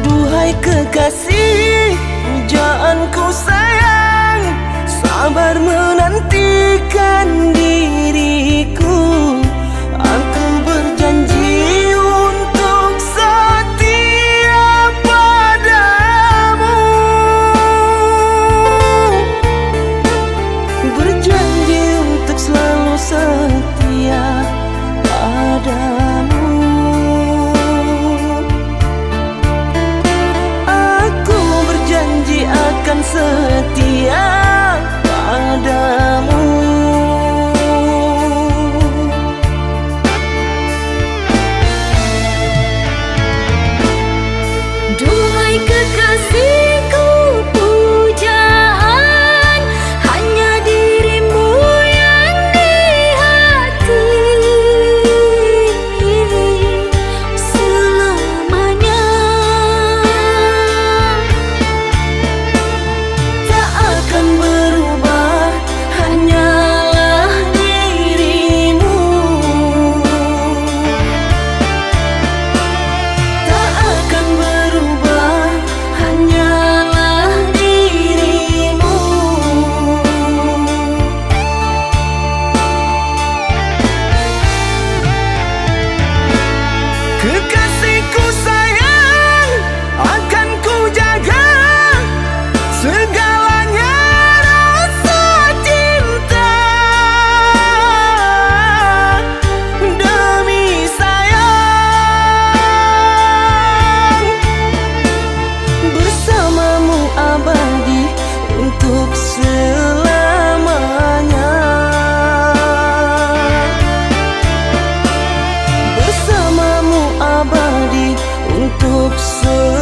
Duhai kekasih, pujaanku sayang, sabar menantikan diriku. Aku berjanji untuk setia padamu. Berjanji untuk selalu setia padamu. Aku berjanji akan setia padamu. Duhai kekasihku, pujaan hanya dirimu yang di hati selamanya. Tak akan berubah, hanyalah dirimu. Tak akan berubah, hanyalah dirimu. Kekasihku sayang, akan ku jaga segalanya rasa cinta. Demi sayang, bersamamu abadi untuk selamanya. Bersamamu abadi untuk selamanya.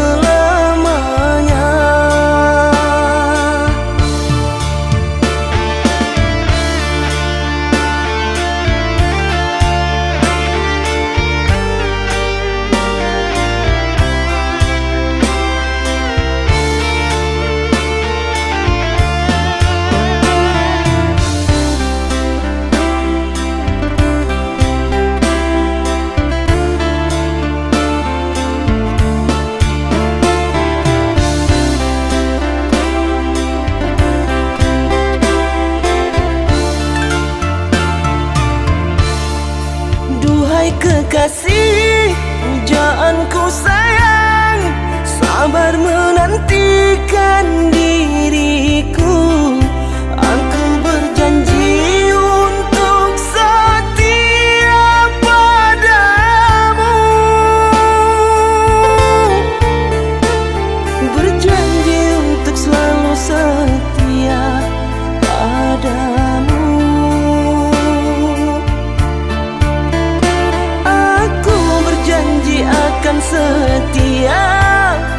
Duhai kekasih, pujaanku sayang, sabar menantikan diriku. Aku berjanji untuk setia padamu. Berjanji untuk selalu setia padamu. Aku berjanji akan setia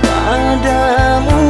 padamu.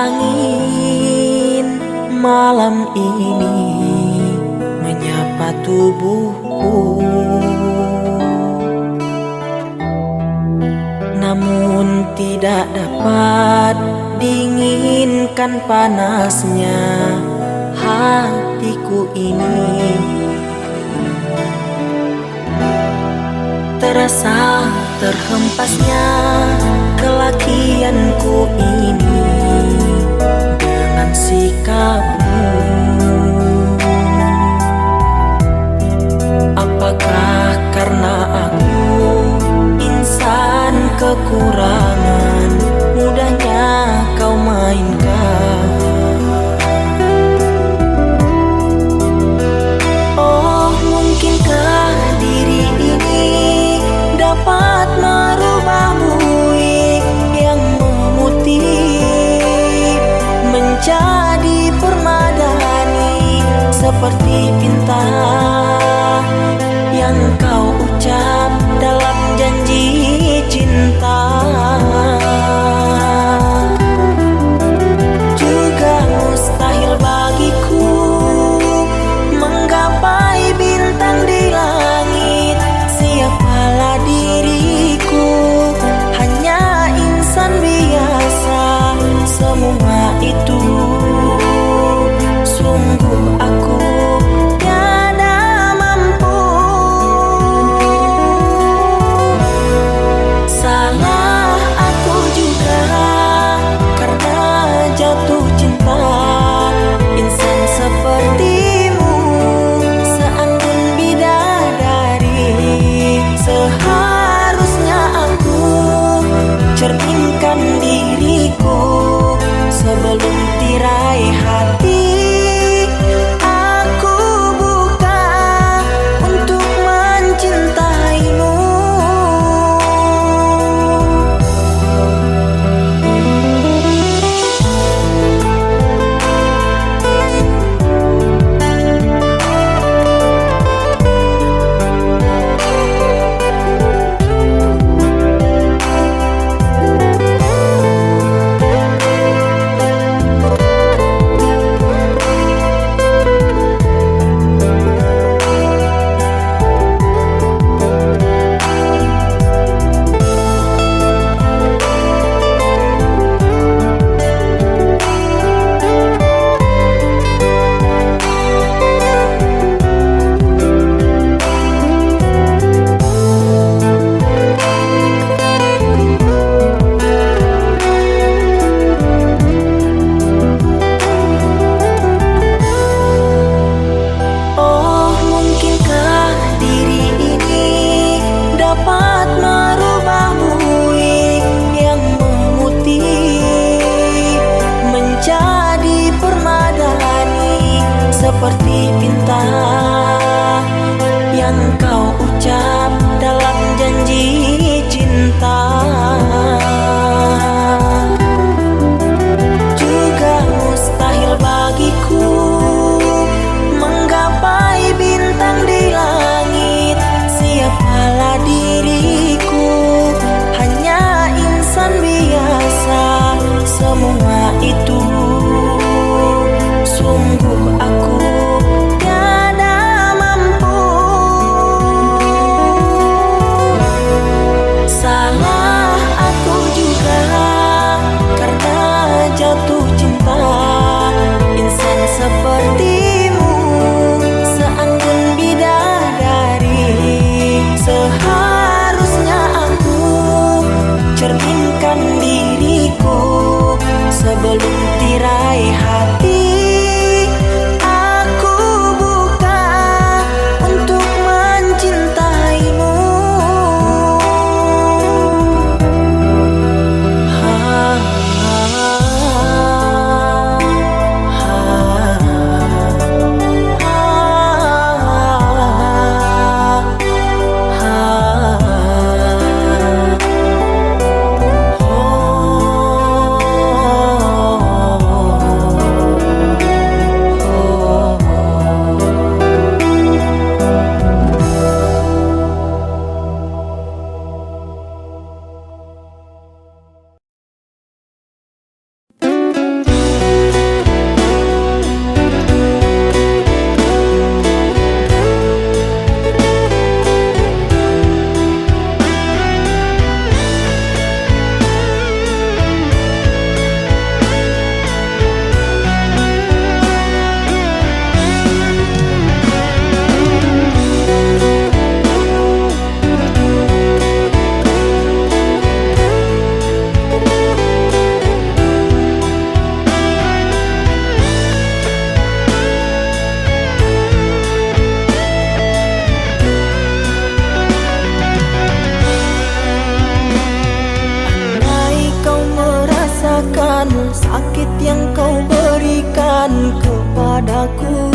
angin malam ini menyapa tubuhku, namun tidak dapat dinginkan panasnya hatiku ini. Terasa terhempasnya kelakianku ini dengan sikapmu. Apakah karena aku insan kekurangan, mudahnya kau mainkan? Oh, mungkinkah diri ini dapat merubahmu yang memutih menjadi permadani, seperti pinta yang kau ucap dalam janji cinta. Juga mustahil bagiku menggapai bintang di langit. Siapalah diriku, hanya insan biasa. Semua itu sungguh aku tiada kepadaku.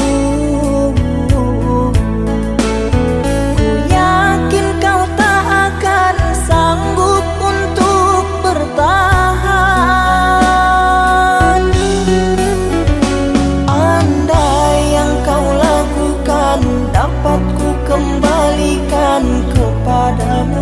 Ku yakin kau tak akan sanggup untuk bertahan. Andai yang kau lakukan dapat ku kembalikan kepadamu.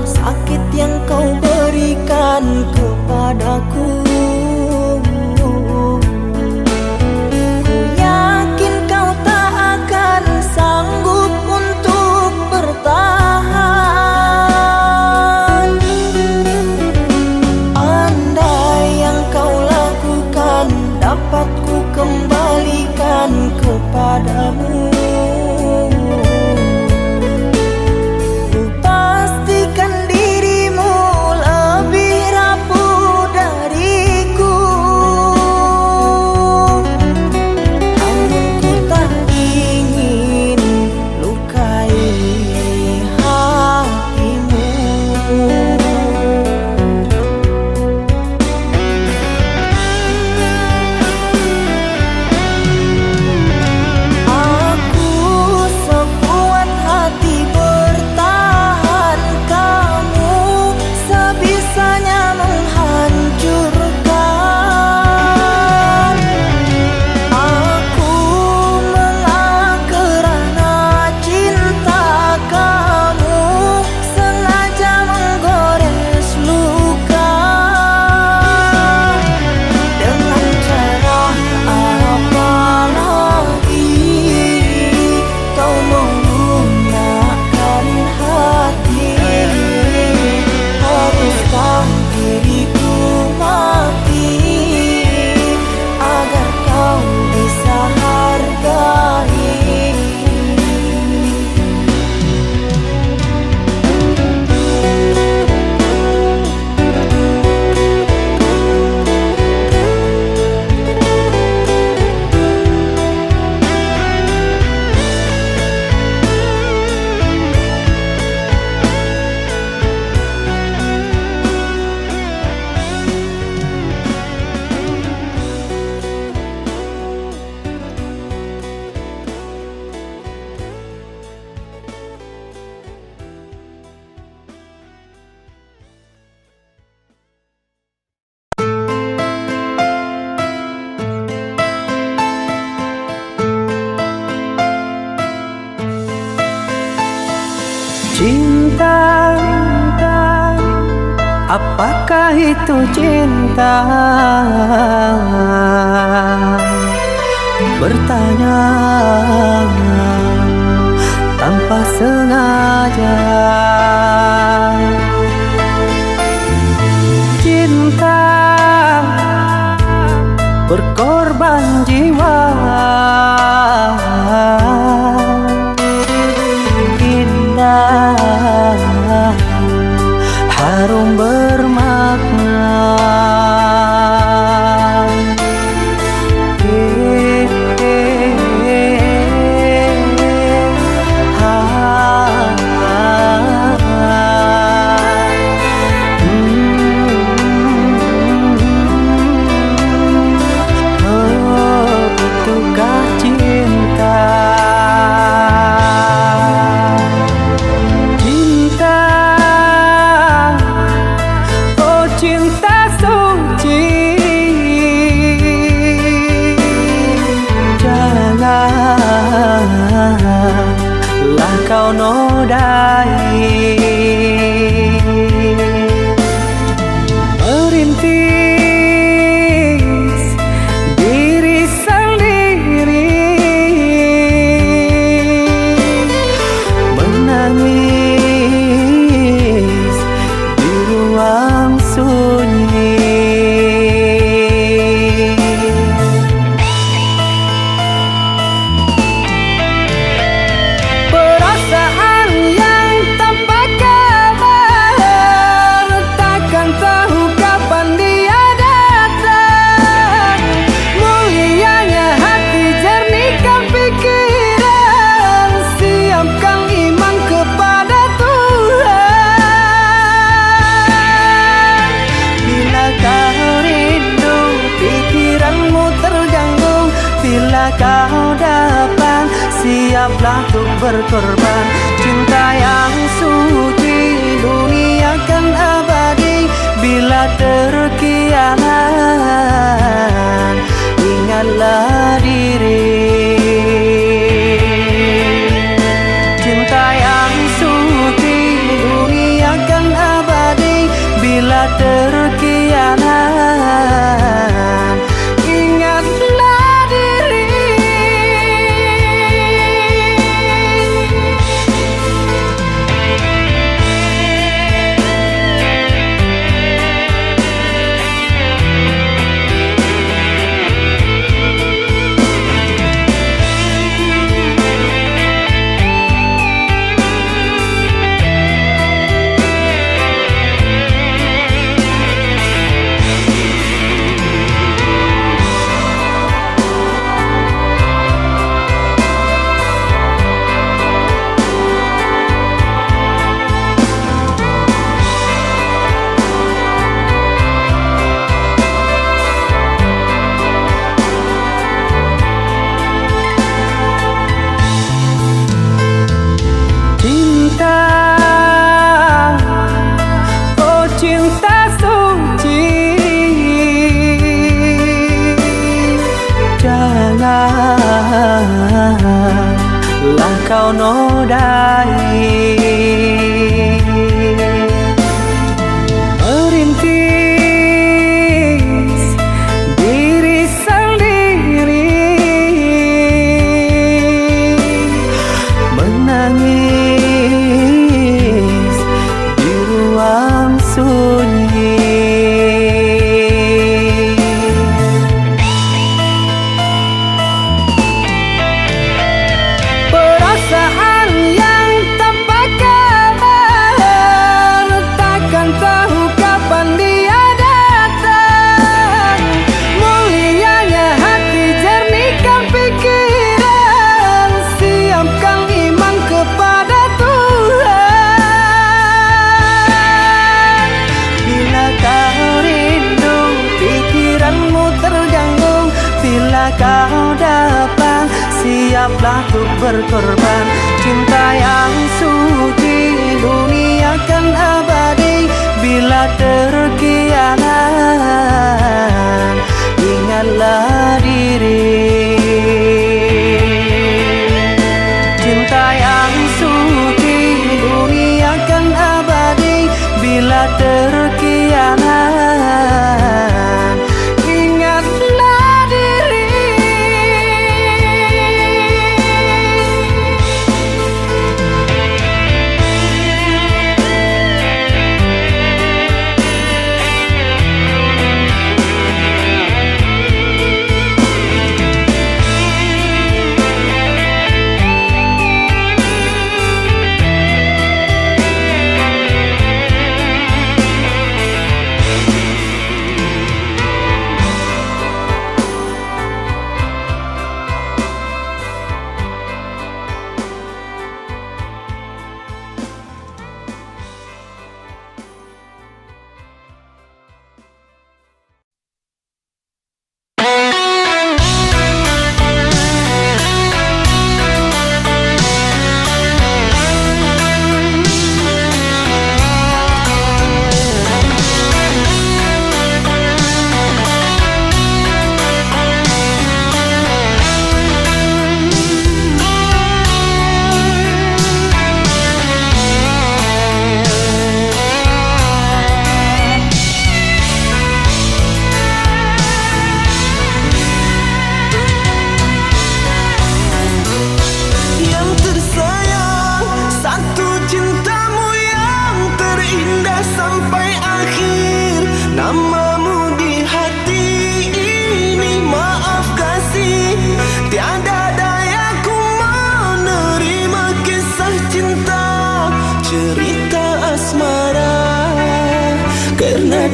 Sakit yang kau berikan kepadaku, ku yakin kau tak akan sanggup untuk bertahan. Andai yang kau lakukan dapat ku kembalikan kepadamu. Cinta Apakah itu cinta? Bertanya tanpa sengaja. Cinta berkorban jiwa, indah, harum bermakna. Lah kau nodai merintis diri sendiri, menangis di ruang sunyi. Bila kau dapat, siaplah untuk berkorban. Cinta yang suci, dunia kan abadi. Bila terkianan, ingatlah diri. Cinta yang suci, dunia kan abadi. Bila terkianan, ingatlah. Oh cinta suci, janganlah kau nodai merintis diri sendiri, menangis di ruang sunyi. Perasaan yang tanpa kabar, takkan tahu kapan dia datang. Mulianya hati, jernihkan pikiran, siapkan iman kepada Tuhan. Bila kau rindu, pikiranmu terganggu. Bila kau dapat, siaplah untuk berkorban. Cinta yang suci, dunia kan abadi. Bila terkianan, ingatlah diri. Cinta yang suci, dunia kan abadi. Bila terkianan,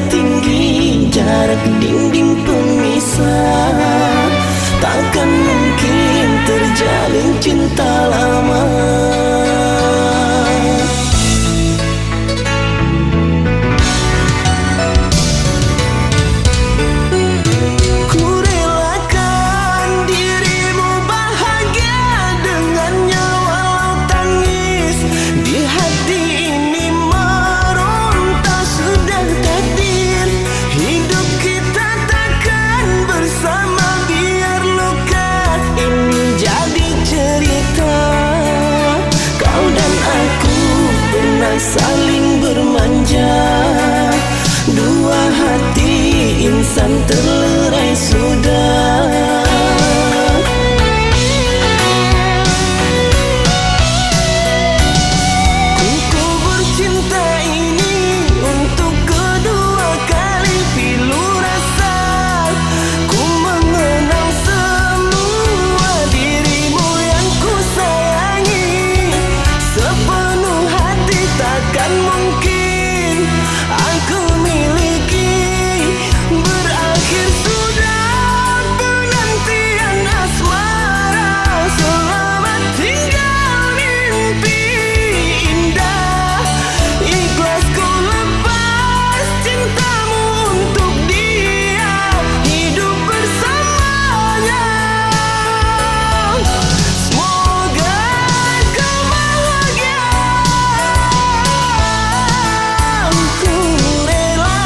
tinggi, jarak dinding pemisah. Takkan mungkin terjalin cinta lama. Saling bermanja, dua hati insan terlerai sudah. Ku bercinta ini untuk kedua kali pilu rasa. Ku mengenal semua dirimu yang ku sayangi. Sepenuh hati takkan mungkin aku miliki. Berakhir sudah penantian asmara. Selamat tinggal mimpi indah. Ikhlas ku lepas cintamu untuk dia. Hidup bersamanya. Semoga kau bahagia. Ku rela.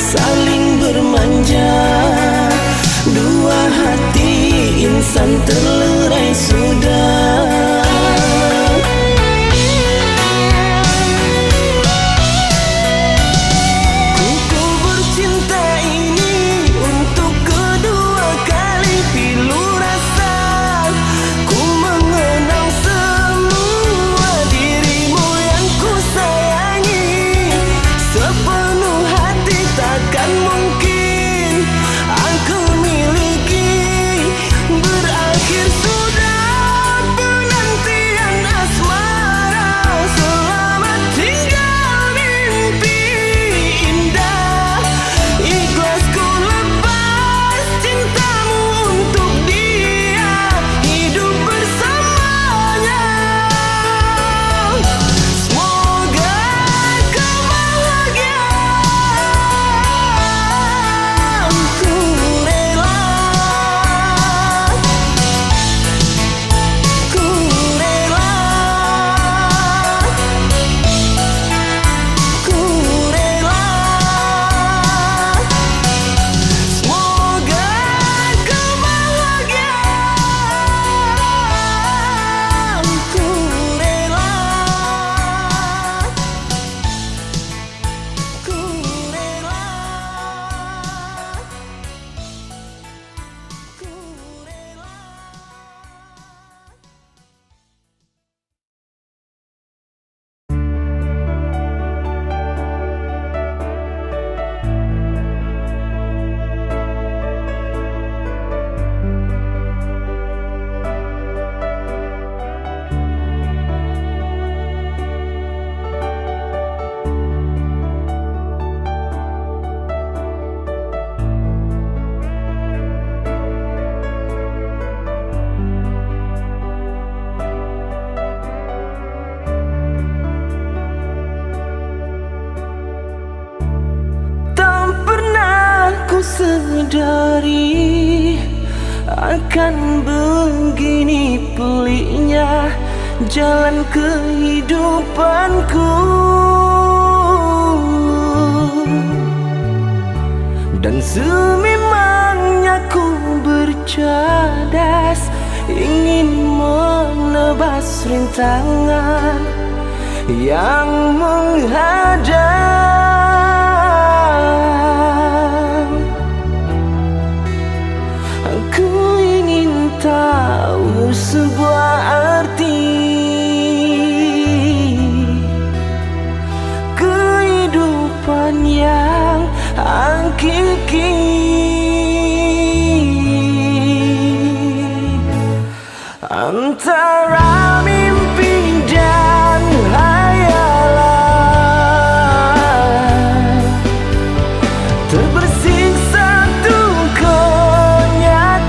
Saling bermanja, dua hati insan terlerai sudah. Ku bercinta ini untuk kedua kali pilu rasa. Ku mengenal semua dirimu yang ku sayangi. Sepenuh hati takkan mungkin aku miliki. Berakhir sadari akan begini peliknya jalan kehidupanku. Dan sememangnya ku bercadas, ingin menebas rintangan yang menghadang. Aku ingin tahu sebuah arti kehidupan yang hakiki, antara mimpi dan hayalan, terbersih satu kenyataan.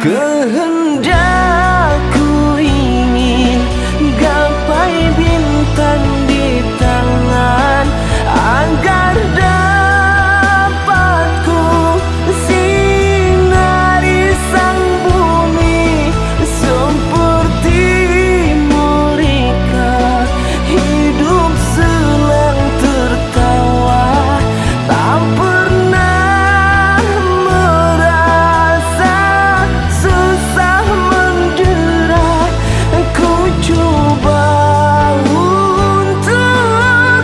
Kehendakku ingin gapai bintang di tangan, agar dapat ku sinari sang bumi seperti mereka, hidup senang tertawa, tak pernah merasa susah mendera. Ku coba untuk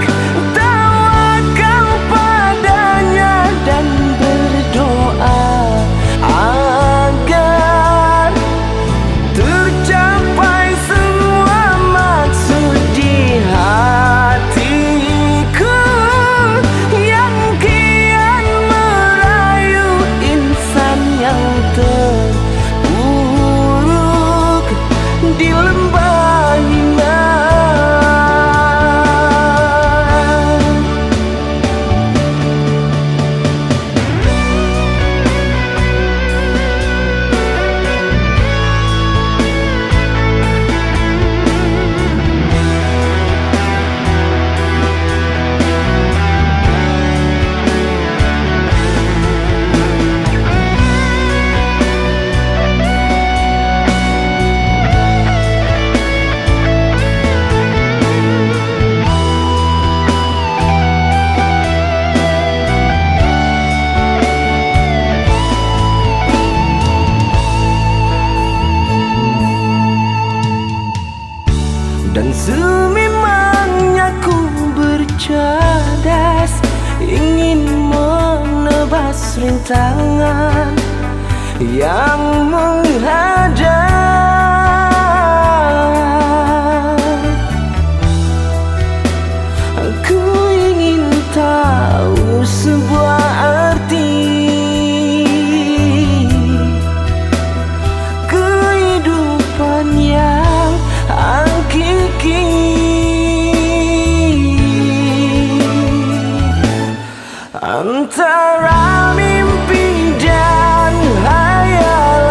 tawakal padanya dan berdoa agar tercapai semua maksud di hatiku yang kian merayu insan yang terpuruk di lembah hina. Dan sememangnya ku bercadas, ingin menebas rintangan yang menghadang. Aku ingin tahu sebuah arti kehidupan yang hakiki, antara mimpi dan hayalan,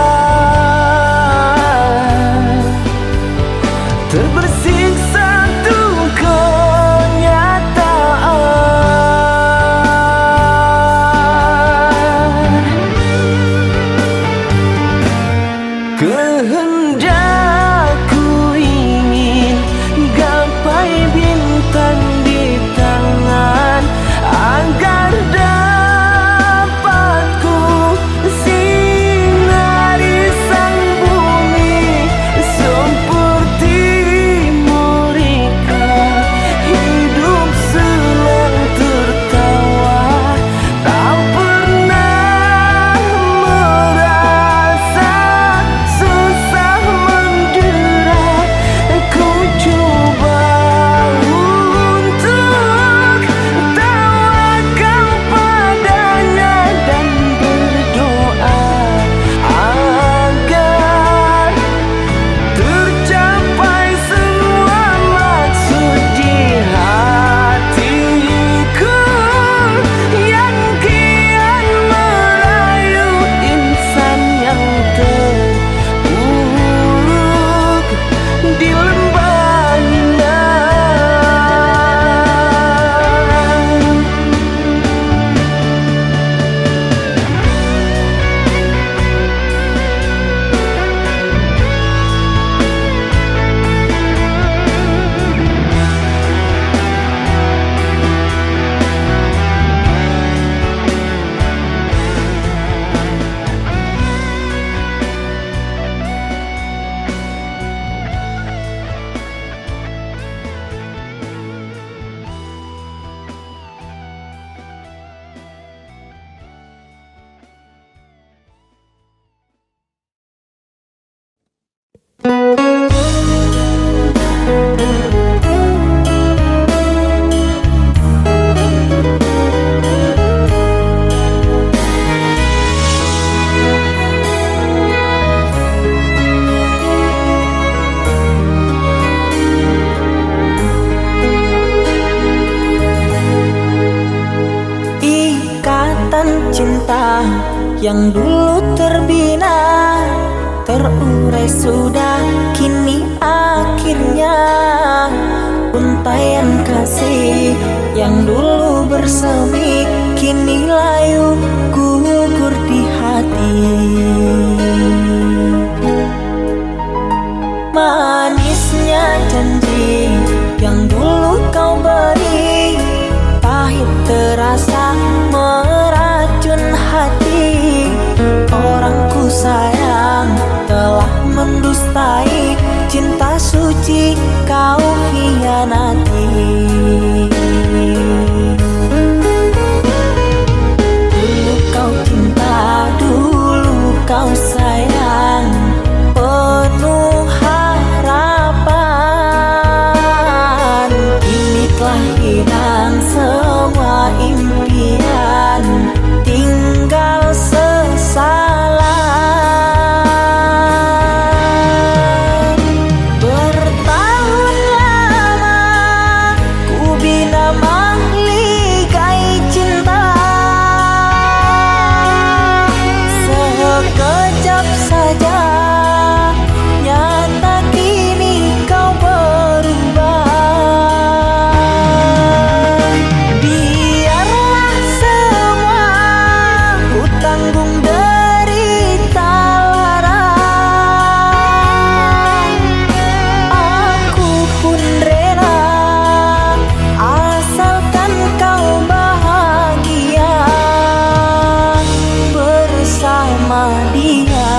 yang dulu terbina terurai sudah, kini akhirnya untaian kasih yang dulu bersemi kini layu gugur di hati. Manisnya janji yang dulu kau beri, pahit terasa meracun hati. Orang ku sayang telah mendustai, cinta suci kau hianati. Dulu kau cinta, dulu kau sayang, penuh harapan. Kini telah hilang semua impian, tinggal sesalan. Bertahun lama ku bina mahligai cinta, sekejap saja nyata kini kau berubah. Biarlah semua ku tanggung derita lara, aku pun rela asalkan kau bahagia bersama dia.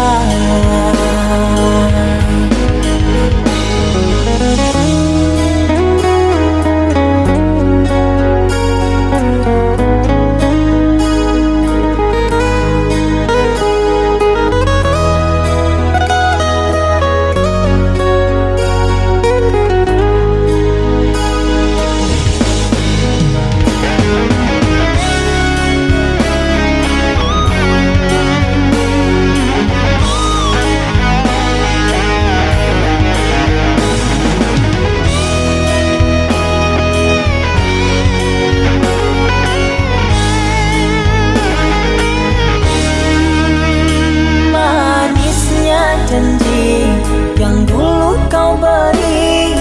Manisnya janji yang dulu kau beri,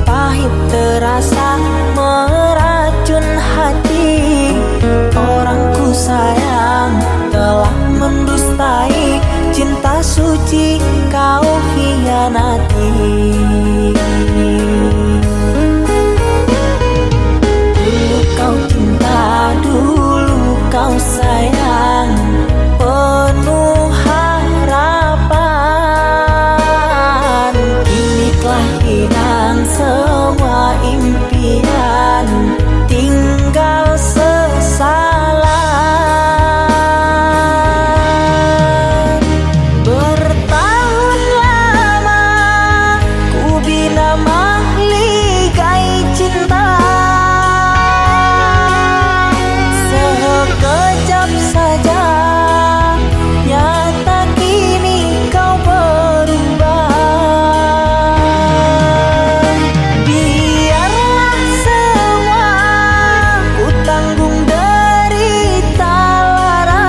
pahit terasa meracun hati. Orang ku sayang telah mendustai, cinta suci kau hianati. Dulu kau cinta, dulu kau sayang, penuh harapan. Kini telah hilang semua impian, tinggal sesalan. Bertahun lama ku bina mahligai cinta, sekejap saja nyata kini kau berubah. Biarlah semua ku tanggung derita lara,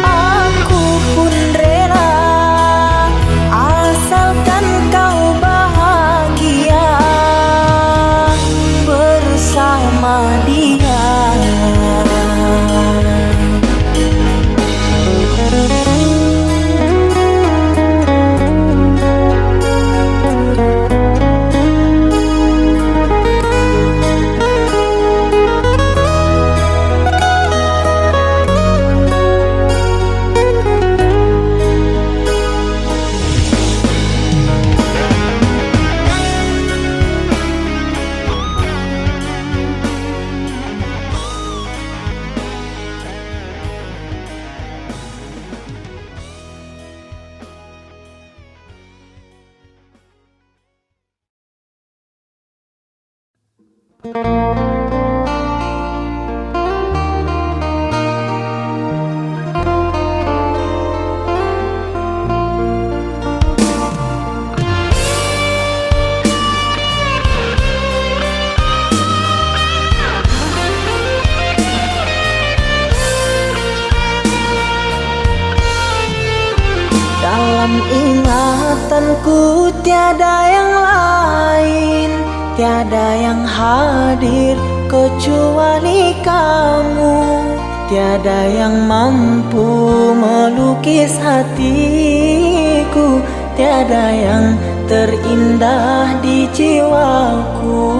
aku pun rela asalkan kau bahagia bersama dia. ingatanku tiada yang lain, tiada yang hadir kecuali kamu, tiada yang mampu melukis hatiku, tiada yang terindah di jiwaku.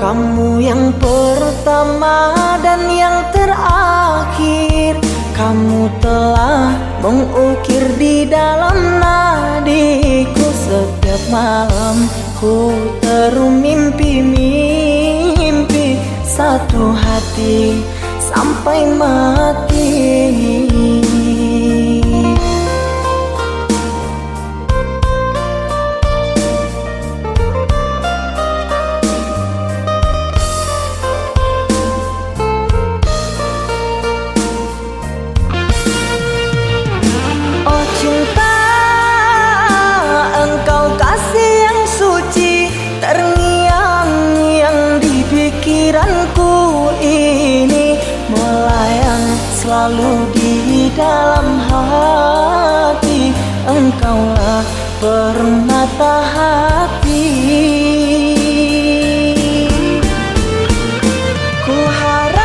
Kamu yang pertama dan yang terakhir, kamu telah mengukir di dalam nadiku. Setiap malam ku termimpi-mimpi satu hati sampai mati. Selalu di dalam hati, engkaulah permata hati. Ku harap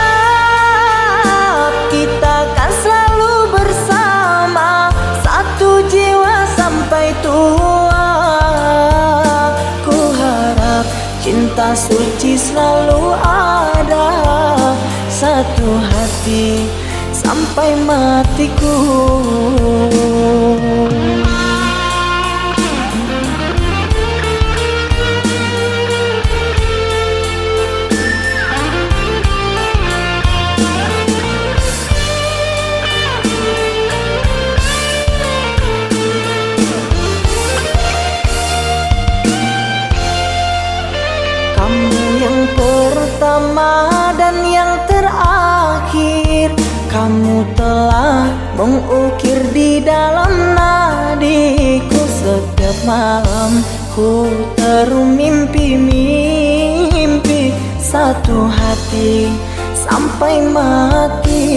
kita kan selalu bersama, satu jiwa sampai tua. Ku harap cinta suci selalu ada, satu hati sampai matiku. Kamu yang pertama dan yang terakhir, kamu telah mengukir di dalam nadiku. Setiap malam ku termimpi-mimpi satu hati sampai mati.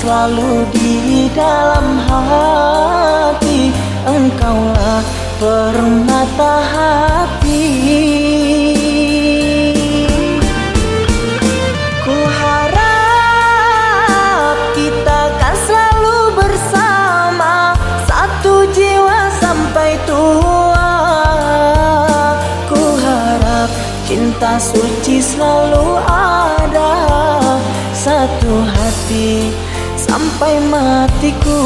Selalu di dalam hati, engkaulah permata hati. Ku harap kita kan selalu bersama, satu jiwa sampai tua. Ku harap cinta suci selalu ada, satu hati sampai matiku.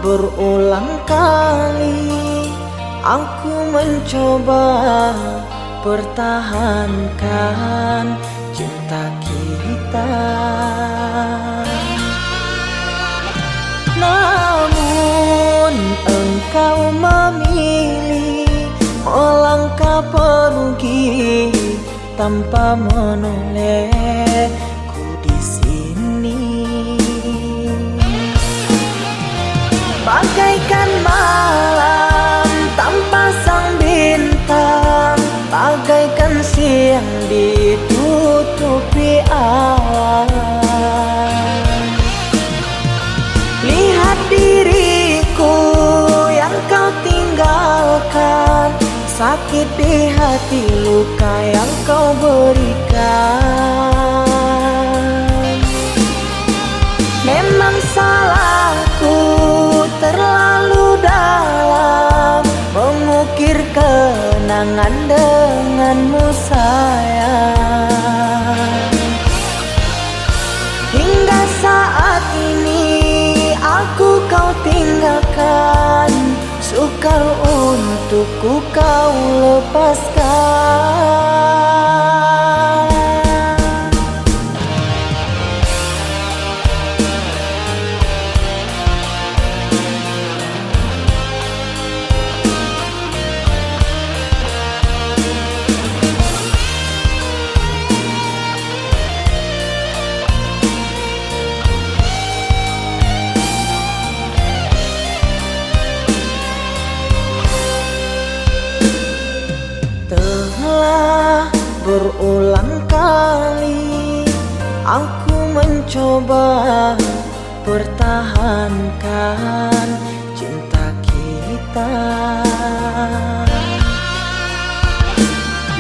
berulang kali aku mencoba pertahankan cinta kita, namun engkau memilih melangkah pergi tanpa menolehku di sini. Bagaikan malam tanpa sang bintang, bagaikan siang ditutupi awan. Lihat diriku yang kau tinggalkan, sakit di hati, luka yang kau berikan. Memang salahku terlalu dalam mengukir kenangan denganmu sayang. Hingga saat ini aku kau tinggalkan, sukar untukku kau lepaskan. Telah berulang kali aku mencoba pertahankan cinta kita,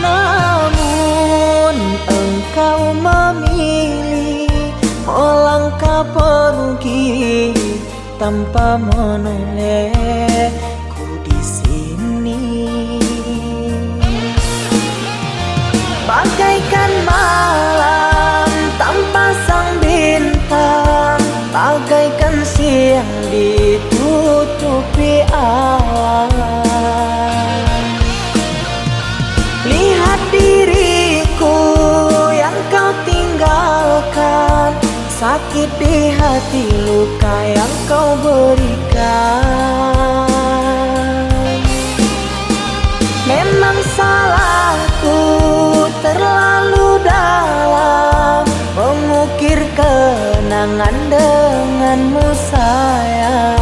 namun engkau memilih melangkah pergi tanpa menolehku di sini. Bagaikan malam tanpa sang bintang, bagaikan siang ditutupi awan. Lihat diriku yang kau tinggalkan, sakit di hati, luka yang kau berikan. Memang salahku terlalu dalam mengukir kenangan denganmu sayang.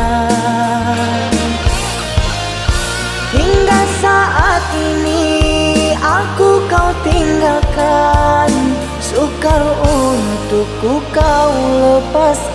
Hingga saat ini aku kau tinggalkan, sukar untukku kau lepaskan.